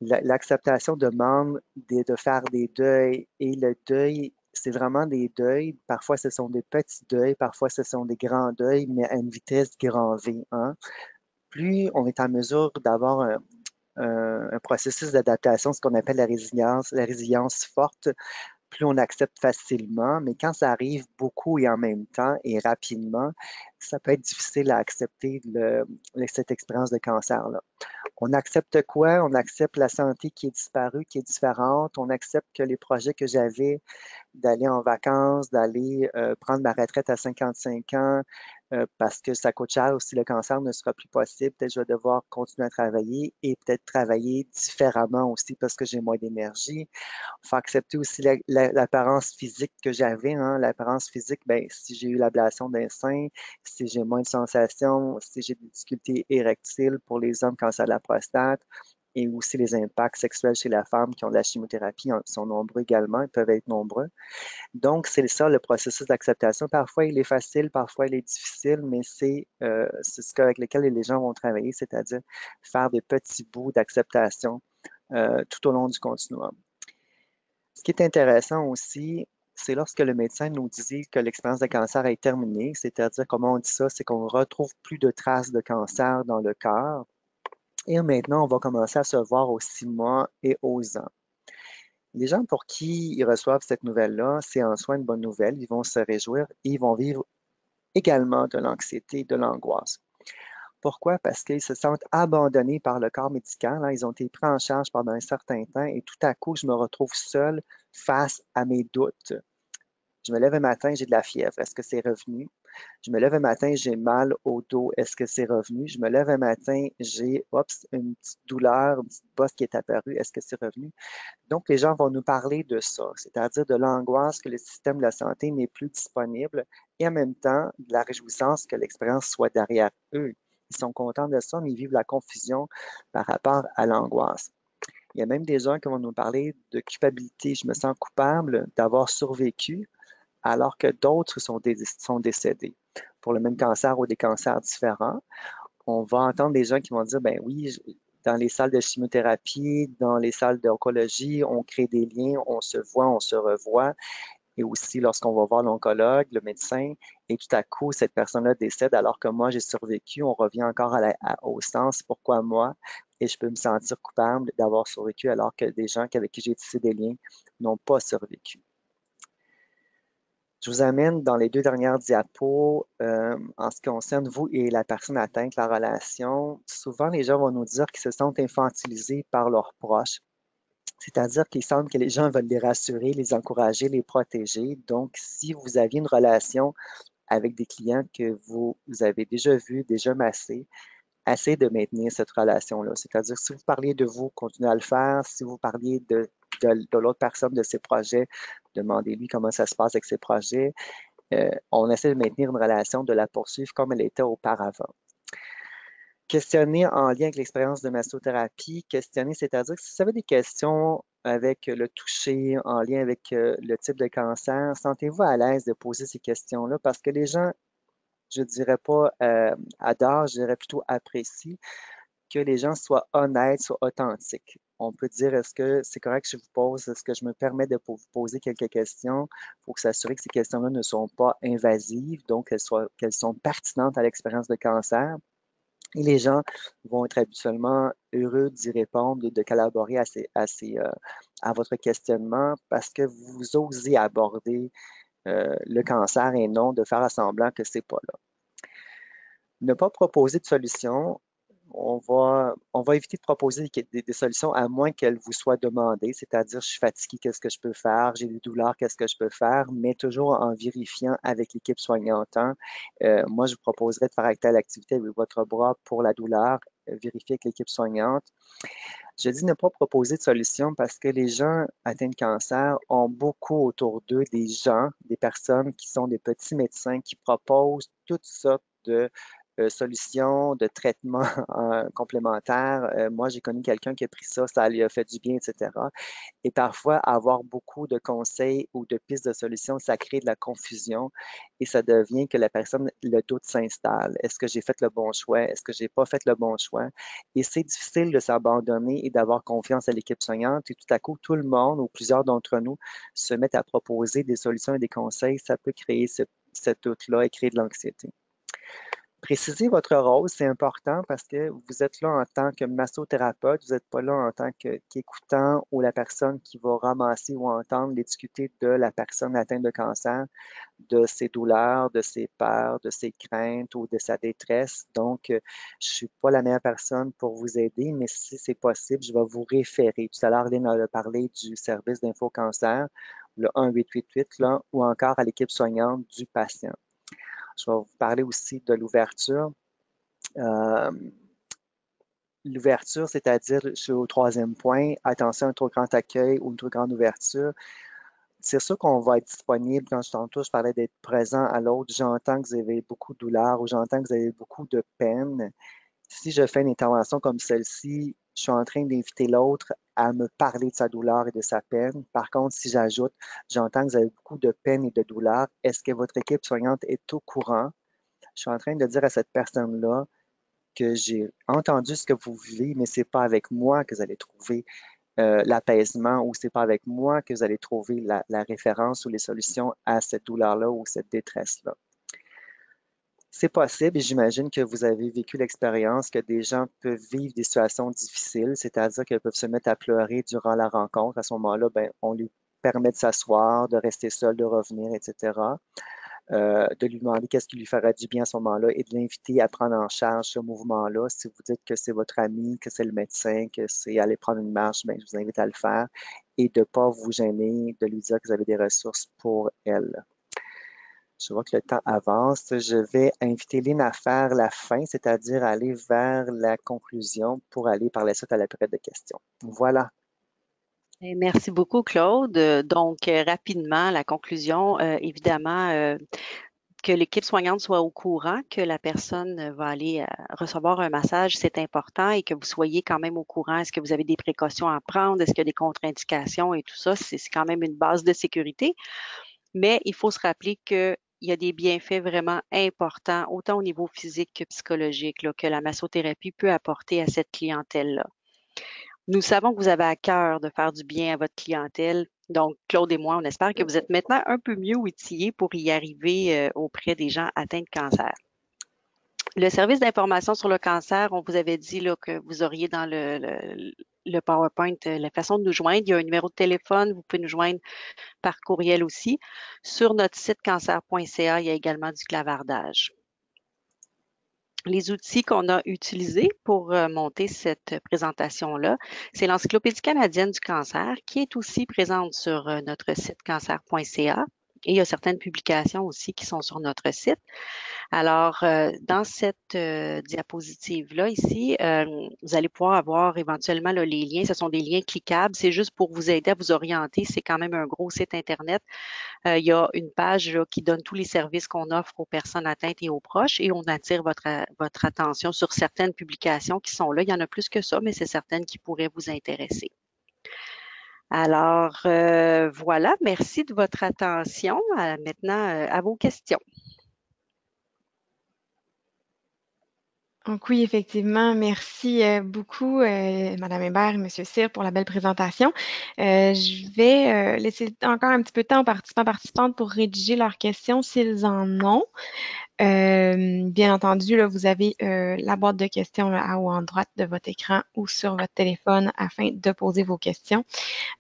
L'acceptation demande de faire des deuils et le deuil, c'est vraiment des deuils. Parfois, ce sont des petits deuils, parfois, ce sont des grands deuils, mais à une vitesse grand V, hein. Plus on est en mesure d'avoir un processus d'adaptation, ce qu'on appelle la résilience forte, plus on accepte facilement, mais quand ça arrive beaucoup et en même temps et rapidement, ça peut être difficile à accepter cette expérience de cancer-là. On accepte quoi? On accepte la santé qui est disparue, qui est différente. On accepte que les projets que j'avais d'aller en vacances, d'aller prendre ma retraite à 55 ans, parce que ça coûte cher aussi, le cancer ne sera plus possible. Peut-être que je vais devoir continuer à travailler et peut-être travailler différemment aussi parce que j'ai moins d'énergie. Il faut accepter aussi l'apparence physique que j'avais, hein. L'apparence physique, ben, si j'ai eu l'ablation d'un sein, si j'ai moins de sensations, si j'ai des difficultés érectiles pour les hommes quand ça a la prostate, et aussi les impacts sexuels chez la femme qui ont de la chimiothérapie sont nombreux également, ils peuvent être nombreux. Donc, c'est ça le processus d'acceptation. Parfois, il est facile, parfois, il est difficile, mais c'est ce avec lequel les gens vont travailler, c'est-à-dire faire des petits bouts d'acceptation tout au long du continuum. Ce qui est intéressant aussi, c'est lorsque le médecin nous dit que l'expérience de cancer est terminée, c'est-à-dire, comment on dit ça, c'est qu'on ne retrouve plus de traces de cancer dans le corps. Et maintenant, on va commencer à se voir aux 6 mois et aux ans. Les gens pour qui ils reçoivent cette nouvelle-là, c'est en soi une bonne nouvelle. Ils vont se réjouir et ils vont vivre également de l'anxiété, de l'angoisse. Pourquoi? Parce qu'ils se sentent abandonnés par le corps médical, hein. Ils ont été pris en charge pendant un certain temps et tout à coup, je me retrouve seul face à mes doutes. Je me lève un matin, j'ai de la fièvre. Est-ce que c'est revenu? Je me lève un matin, j'ai mal au dos. Est-ce que c'est revenu? Je me lève un matin, j'ai, une petite douleur, une petite bosse qui est apparue. Est-ce que c'est revenu? Donc, les gens vont nous parler de ça, c'est-à-dire de l'angoisse que le système de la santé n'est plus disponible et en même temps de la réjouissance que l'expérience soit derrière eux. Ils sont contents de ça, mais ils vivent la confusion par rapport à l'angoisse. Il y a même des gens qui vont nous parler de culpabilité. Je me sens coupable d'avoir survécu alors que d'autres sont décédés pour le même cancer ou des cancers différents. On va entendre des gens qui vont dire, ben oui, dans les salles de chimiothérapie, dans les salles d'oncologie, on crée des liens, on se voit, on se revoit. Et aussi, lorsqu'on va voir l'oncologue, le médecin, et tout à coup, cette personne-là décède alors que moi, j'ai survécu, on revient encore au sens, pourquoi moi? Et je peux me sentir coupable d'avoir survécu alors que des gens avec qui j'ai tissé des liens n'ont pas survécu. Je vous amène dans les deux dernières diapos en ce qui concerne vous et la personne atteinte, la relation. Souvent, les gens vont nous dire qu'ils se sentent infantilisés par leurs proches. C'est-à-dire qu'il semble que les gens veulent les rassurer, les encourager, les protéger. Donc, si vous aviez une relation avec des clients que vous avez déjà vus, déjà massés, essayez de maintenir cette relation-là. C'est-à-dire, si vous parliez de vous, continuez à le faire. Si vous parliez de l'autre personne, de ses projets, demandez-lui comment ça se passe avec ses projets. On essaie de maintenir une relation, de la poursuivre comme elle était auparavant. Questionner en lien avec l'expérience de massothérapie. Questionner, c'est-à-dire que si vous avez des questions avec le toucher, en lien avec le type de cancer, sentez-vous à l'aise de poser ces questions-là parce que les gens, je ne dirais pas adorent, je dirais plutôt apprécient que les gens soient honnêtes, soient authentiques. On peut dire, est-ce que c'est correct que je vous pose, est-ce que je me permets de vous poser quelques questions? Il faut s'assurer que ces questions-là ne sont pas invasives, donc qu'elles sont pertinentes à l'expérience de cancer. Et les gens vont être habituellement heureux d'y répondre et de collaborer à votre questionnement parce que vous osez aborder le cancer et non de faire semblant que c'est pas là. Ne pas proposer de solution. On va éviter de proposer des solutions à moins qu'elles vous soient demandées, c'est-à-dire je suis fatigué, qu'est-ce que je peux faire? J'ai des douleurs, qu'est-ce que je peux faire? Mais toujours en vérifiant avec l'équipe soignante. Moi, je vous proposerais de faire telle activité avec votre bras pour la douleur, vérifier avec l'équipe soignante. Je dis ne pas proposer de solution parce que les gens atteints de cancer ont beaucoup autour d'eux des gens, des personnes qui sont des petits médecins qui proposent toutes sortes de solutions, de traitements complémentaires. Moi, j'ai connu quelqu'un qui a pris ça, ça lui a fait du bien, etc. Et parfois, avoir beaucoup de conseils ou de pistes de solutions, ça crée de la confusion et ça devient que la personne, le doute s'installe. Est-ce que j'ai fait le bon choix? Est-ce que j'ai pas fait le bon choix? Et c'est difficile de s'abandonner et d'avoir confiance à l'équipe soignante. Et tout à coup, tout le monde ou plusieurs d'entre nous se mettent à proposer des solutions et des conseils. Ça peut créer cette doute-là et créer de l'anxiété. Précisez votre rôle, c'est important parce que vous êtes là en tant que massothérapeute, vous n'êtes pas là en tant qu'écoutant ou la personne qui va ramasser ou entendre les difficultés de la personne atteinte de cancer, de ses douleurs, de ses peurs, de ses craintes ou de sa détresse. Donc, je ne suis pas la meilleure personne pour vous aider, mais si c'est possible, je vais vous référer. Tout à l'heure, Lynn a parlé du service d'info-cancer, le 1-888, là, ou encore à l'équipe soignante du patient. Je vais vous parler aussi de l'ouverture. L'ouverture, c'est-à-dire, je suis au troisième point, attention à un trop grand accueil ou une trop grande ouverture. C'est sûr qu'on va être disponible. Quand je parlais d'être présent à l'autre. J'entends que vous avez beaucoup de douleur ou j'entends que vous avez beaucoup de peine. Si je fais une intervention comme celle-ci, je suis en train d'inviter l'autre à me parler de sa douleur et de sa peine. Par contre, si j'ajoute, j'entends que vous avez beaucoup de peine et de douleur, est-ce que votre équipe soignante est au courant? Je suis en train de dire à cette personne-là que j'ai entendu ce que vous vivez, mais c'est pas avec moi que vous allez trouver l'apaisement ou c'est pas avec moi que vous allez trouver la référence ou les solutions à cette douleur-là ou cette détresse-là. C'est possible et j'imagine que vous avez vécu l'expérience que des gens peuvent vivre des situations difficiles, c'est-à-dire qu'ils peuvent se mettre à pleurer durant la rencontre. À ce moment-là, ben, on lui permet de s'asseoir, de rester seul, de revenir, etc. De lui demander qu'est-ce qui lui ferait du bien à ce moment-là et de l'inviter à prendre en charge ce mouvement-là. Si vous dites que c'est votre ami, que c'est le médecin, que c'est aller prendre une marche, ben, je vous invite à le faire et de ne pas vous gêner, de lui dire que vous avez des ressources pour elle. Je vois que le temps avance. Je vais inviter Lynn à faire la fin, c'est-à-dire aller vers la conclusion pour aller par la suite à la période de questions. Voilà. Merci beaucoup, Claude. Donc, rapidement, la conclusion, évidemment, que l'équipe soignante soit au courant que la personne va aller recevoir un massage, c'est important et que vous soyez quand même au courant. Est-ce que vous avez des précautions à prendre? Est-ce qu'il y a des contre-indications et tout ça? C'est quand même une base de sécurité. Mais il faut se rappeler qu'il y a des bienfaits vraiment importants, autant au niveau physique que psychologique, là, que la massothérapie peut apporter à cette clientèle-là. Nous savons que vous avez à cœur de faire du bien à votre clientèle. Donc, Claude et moi, on espère que vous êtes maintenant un peu mieux outillés pour y arriver auprès des gens atteints de cancer. Le service d'information sur le cancer, on vous avait dit là, que vous auriez dans le PowerPoint la façon de nous joindre. Il y a un numéro de téléphone, vous pouvez nous joindre par courriel aussi. Sur notre site cancer.ca, il y a également du clavardage. Les outils qu'on a utilisés pour monter cette présentation-là, c'est l'Encyclopédie canadienne du cancer qui est aussi présente sur notre site cancer.ca et il y a certaines publications aussi qui sont sur notre site. Alors, dans cette diapositive-là ici, vous allez pouvoir avoir éventuellement là, les liens. Ce sont des liens cliquables. C'est juste pour vous aider à vous orienter. C'est quand même un gros site Internet. Il y a une page là, qui donne tous les services qu'on offre aux personnes atteintes et aux proches et on attire votre attention sur certaines publications qui sont là. Il y en a plus que ça, mais c'est certaines qui pourraient vous intéresser. Alors, voilà, merci de votre attention. Maintenant, à vos questions. Donc oui, effectivement, merci beaucoup, Madame Hébert et Monsieur Cyr, pour la belle présentation. Je vais laisser encore un petit peu de temps aux participantes pour rédiger leurs questions s'ils en ont. Bien entendu, là, vous avez la boîte de questions là, à haut en droite de votre écran ou sur votre téléphone afin de poser vos questions.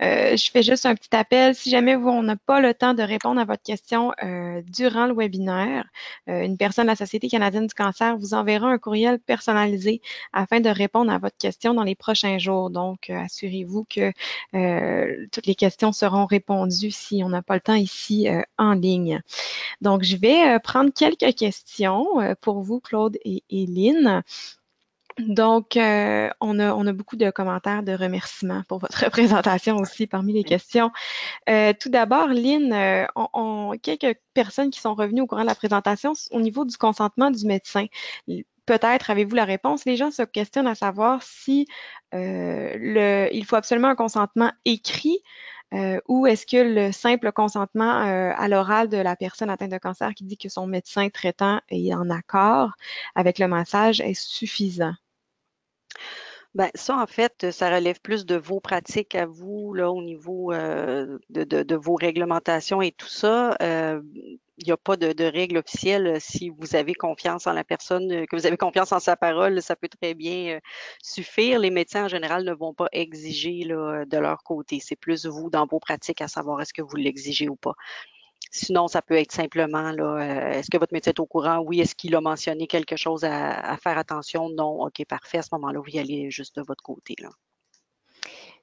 Je fais juste un petit appel. Si jamais on n'a pas le temps de répondre à votre question durant le webinaire, une personne de la Société canadienne du cancer vous enverra un courriel personnalisé afin de répondre à votre question dans les prochains jours. Donc, assurez-vous que toutes les questions seront répondues si on n'a pas le temps ici en ligne. Donc, je vais prendre quelques questions pour vous, Claude et Lynn. Donc, on a beaucoup de commentaires de remerciements pour votre présentation aussi parmi les questions. Tout d'abord, Lynn, quelques personnes qui sont revenues au courant de la présentation au niveau du consentement du médecin. Peut-être avez-vous la réponse. Les gens se questionnent à savoir si il faut absolument un consentement écrit ou est-ce que le simple consentement à l'oral de la personne atteinte de cancer qui dit que son médecin traitant est en accord avec le massage est suffisant? Ben, ça, en fait, ça relève plus de vos pratiques à vous, là, au niveau de vos réglementations et tout ça. Il n'y a pas de règle officielle. Si vous avez confiance en la personne, que vous avez confiance en sa parole, ça peut très bien suffire. Les médecins, en général, ne vont pas exiger là, de leur côté. C'est plus vous, dans vos pratiques, à savoir est-ce que vous l'exigez ou pas. Sinon, ça peut être simplement, là, est-ce que votre médecin est au courant? Oui. Est-ce qu'il a mentionné quelque chose à faire attention? Non. OK, parfait. À ce moment-là, vous y allez juste de votre côté, là.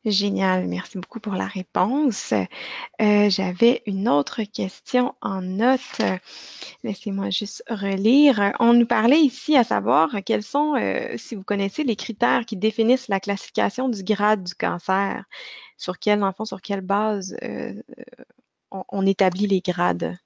Génial, merci beaucoup pour la réponse. J'avais une autre question en note. Laissez-moi juste relire. On nous parlait ici à savoir quels sont, si vous connaissez les critères qui définissent la classification du grade du cancer, sur quelle base on établit les grades.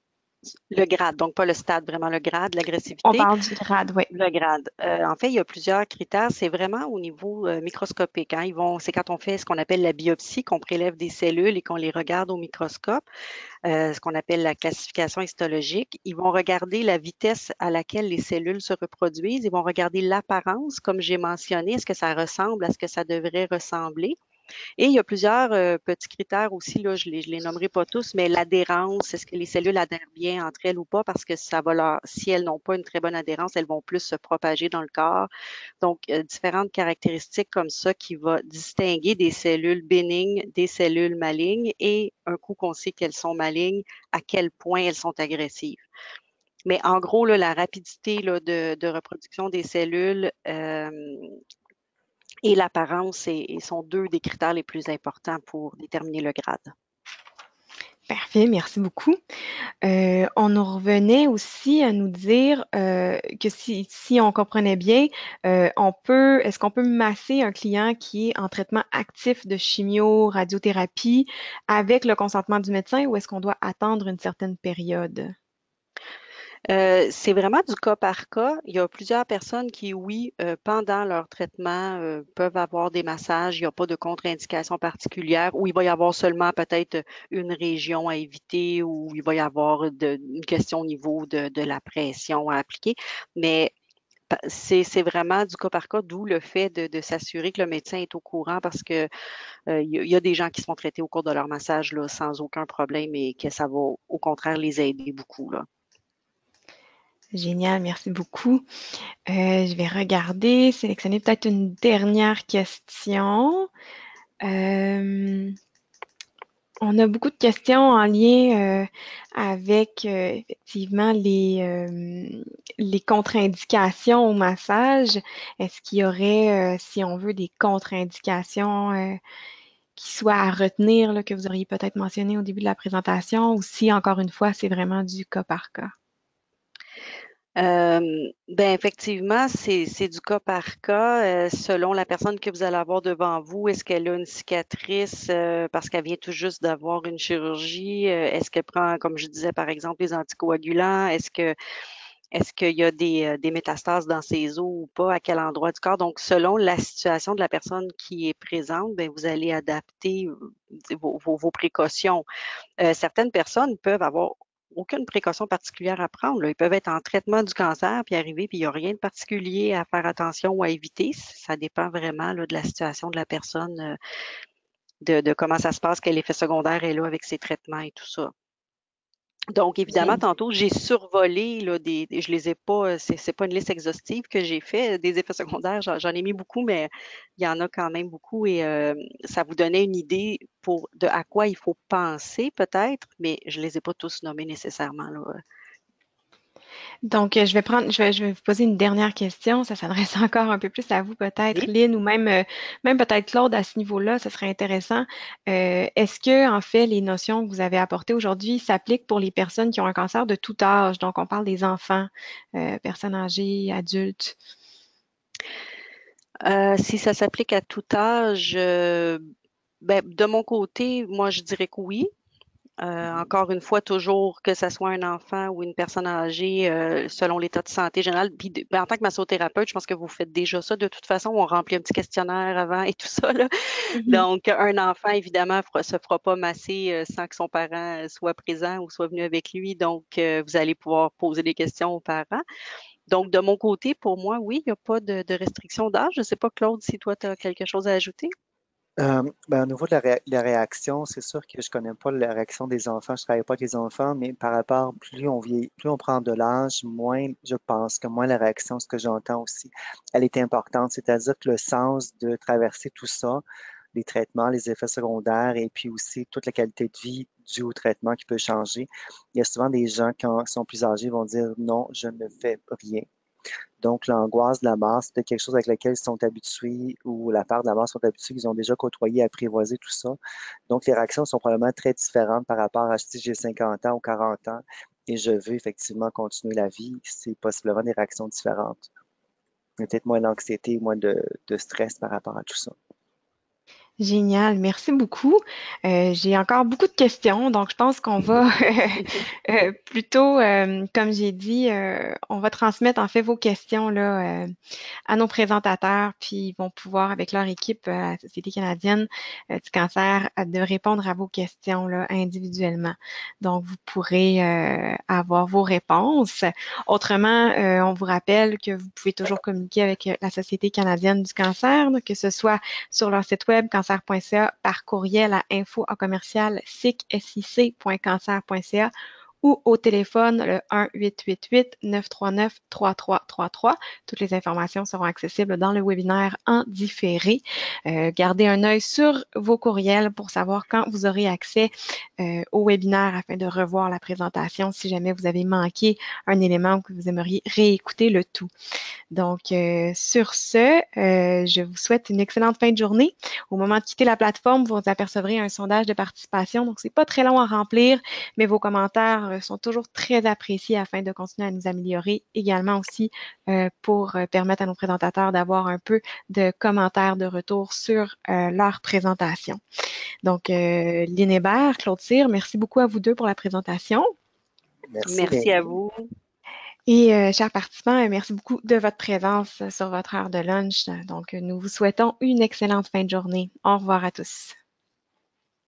Le grade, donc pas le stade, vraiment le grade, On l'agressivité. parle du grade, oui. Le grade. En fait, il y a plusieurs critères. C'est vraiment au niveau microscopique. Hein. C'est quand on fait ce qu'on appelle la biopsie, qu'on prélève des cellules et qu'on les regarde au microscope, ce qu'on appelle la classification histologique. Ils vont regarder la vitesse à laquelle les cellules se reproduisent. Ils vont regarder l'apparence, comme j'ai mentionné. Est-ce que ça ressemble à ce que ça devrait ressembler? Et il y a plusieurs petits critères aussi, là, je les nommerai pas tous, mais l'adhérence, est-ce que les cellules adhèrent bien entre elles ou pas, parce que ça va si elles n'ont pas une très bonne adhérence, elles vont plus se propager dans le corps. Donc, différentes caractéristiques comme ça qui vont distinguer des cellules bénignes des cellules malignes et un coup qu'on sait qu'elles sont malignes, à quel point elles sont agressives. Mais en gros, là, la rapidité là, de reproduction des cellules et l'apparence sont deux des critères les plus importants pour déterminer le grade. Parfait, merci beaucoup. On nous revenait aussi à nous dire que si on comprenait bien, est-ce qu'on peut masser un client qui est en traitement actif de chimio, radiothérapie avec le consentement du médecin ou est-ce qu'on doit attendre une certaine période? C'est vraiment du cas par cas. Il y a plusieurs personnes qui, oui, pendant leur traitement, peuvent avoir des massages. Il n'y a pas de contre-indication particulière ou il va y avoir seulement peut-être une région à éviter ou il va y avoir une question au niveau de la pression à appliquer. Mais c'est vraiment du cas par cas, d'où le fait de s'assurer que le médecin est au courant parce que il y a des gens qui se font traiter au cours de leur massage là, sans aucun problème et que ça va au contraire les aider beaucoup, là. Génial, merci beaucoup. Je vais regarder, sélectionner peut-être une dernière question. On a beaucoup de questions en lien avec effectivement les contre-indications au massage. Est-ce qu'il y aurait, si on veut, des contre-indications qui soient à retenir, là, que vous auriez peut-être mentionné au début de la présentation, ou si, encore une fois, c'est vraiment du cas par cas? Ben effectivement, c'est du cas par cas, selon la personne que vous allez avoir devant vous. Est-ce qu'elle a une cicatrice parce qu'elle vient tout juste d'avoir une chirurgie? Est-ce qu'elle prend, comme je disais, par exemple, des anticoagulants? Est-ce qu'il y a des métastases dans ses os ou pas? À quel endroit du corps? Donc, selon la situation de la personne qui est présente, ben vous allez adapter vos précautions. Certaines personnes peuvent avoir aucune précaution particulière à prendre, là. Ils peuvent être en traitement du cancer, puis arriver, puis il n'y a rien de particulier à faire attention ou à éviter. Ça dépend vraiment là, de la situation de la personne, de comment ça se passe, quel effet secondaire elle a avec ses traitements et tout ça. Donc, évidemment, tantôt, j'ai survolé là, je les ai pas, c'est pas une liste exhaustive que j'ai fait des effets secondaires. J'en ai mis beaucoup, mais il y en a quand même beaucoup et ça vous donnait une idée de à quoi il faut penser peut-être, mais je les ai pas tous nommés nécessairement là. Donc, je vais vous poser une dernière question. Ça s'adresse encore un peu plus à vous, peut-être, Oui. Lynn, ou même peut-être Claude à ce niveau-là. Ce serait intéressant. Est-ce que, en fait, les notions que vous avez apportées aujourd'hui s'appliquent pour les personnes qui ont un cancer de tout âge? Donc, on parle des enfants, personnes âgées, adultes. Si ça s'applique à tout âge, ben, de mon côté, moi, je dirais que oui. Encore une fois, toujours que ce soit un enfant ou une personne âgée, selon l'état de santé général. Puis, ben, en tant que massothérapeute, je pense que vous faites déjà ça. De toute façon, on remplit un petit questionnaire avant et tout ça, là. Mhm. Donc, un enfant, évidemment, se fera pas masser sans que son parent soit présent ou soit venu avec lui. Donc, vous allez pouvoir poser des questions aux parents. Donc, de mon côté, pour moi, oui, il n'y a pas de restriction d'âge. Je ne sais pas, Claude, si toi, tu as quelque chose à ajouter. Ben, au niveau de la réaction, c'est sûr que je connais pas la réaction des enfants, je travaille pas avec les enfants, mais par rapport, plus on vieillit, plus on prend de l'âge, moins je pense que moins la réaction, ce que j'entends aussi, elle est importante. C'est-à-dire que le sens de traverser tout ça, les traitements, les effets secondaires et puis aussi toute la qualité de vie due au traitement qui peut changer. Il y a souvent des gens qui sont plus âgés vont dire non, je ne fais rien. Donc, l'angoisse de la mort, c'est quelque chose avec lequel ils sont habitués ou la part de la mort sont habitués, ils ont déjà côtoyé, apprivoisé tout ça. Donc, les réactions sont probablement très différentes par rapport à si j'ai 50 ans ou 40 ans et je veux effectivement continuer la vie. C'est possiblement des réactions différentes. Peut-être moins d'anxiété, moins de stress par rapport à tout ça. Génial, merci beaucoup. J'ai encore beaucoup de questions, donc je pense qu'on va plutôt, comme j'ai dit, on va transmettre en fait vos questions là à nos présentateurs, puis ils vont pouvoir, avec leur équipe à la Société canadienne du cancer, de répondre à vos questions là individuellement. Donc, vous pourrez avoir vos réponses. Autrement, on vous rappelle que vous pouvez toujours communiquer avec la Société canadienne du cancer, là, que ce soit sur leur site web, cancer cancer.ca, par courriel à info@sic.cancer.ca ou au téléphone le 1-888-939-3333. Toutes les informations seront accessibles dans le webinaire en différé. Gardez un œil sur vos courriels pour savoir quand vous aurez accès au webinaire afin de revoir la présentation si jamais vous avez manqué un élément ou que vous aimeriez réécouter le tout. Donc, sur ce, je vous souhaite une excellente fin de journée. Au moment de quitter la plateforme, vous apercevrez un sondage de participation. Donc, c'est pas très long à remplir, mais vos commentaires sont toujours très appréciés afin de continuer à nous améliorer. Également aussi pour permettre à nos présentateurs d'avoir un peu de commentaires de retour sur leur présentation. Donc, Lynn Hébert, Claude Cyr, merci beaucoup à vous deux pour la présentation. Merci à vous. Et chers participants, merci beaucoup de votre présence sur votre heure de lunch. Donc, nous vous souhaitons une excellente fin de journée. Au revoir à tous.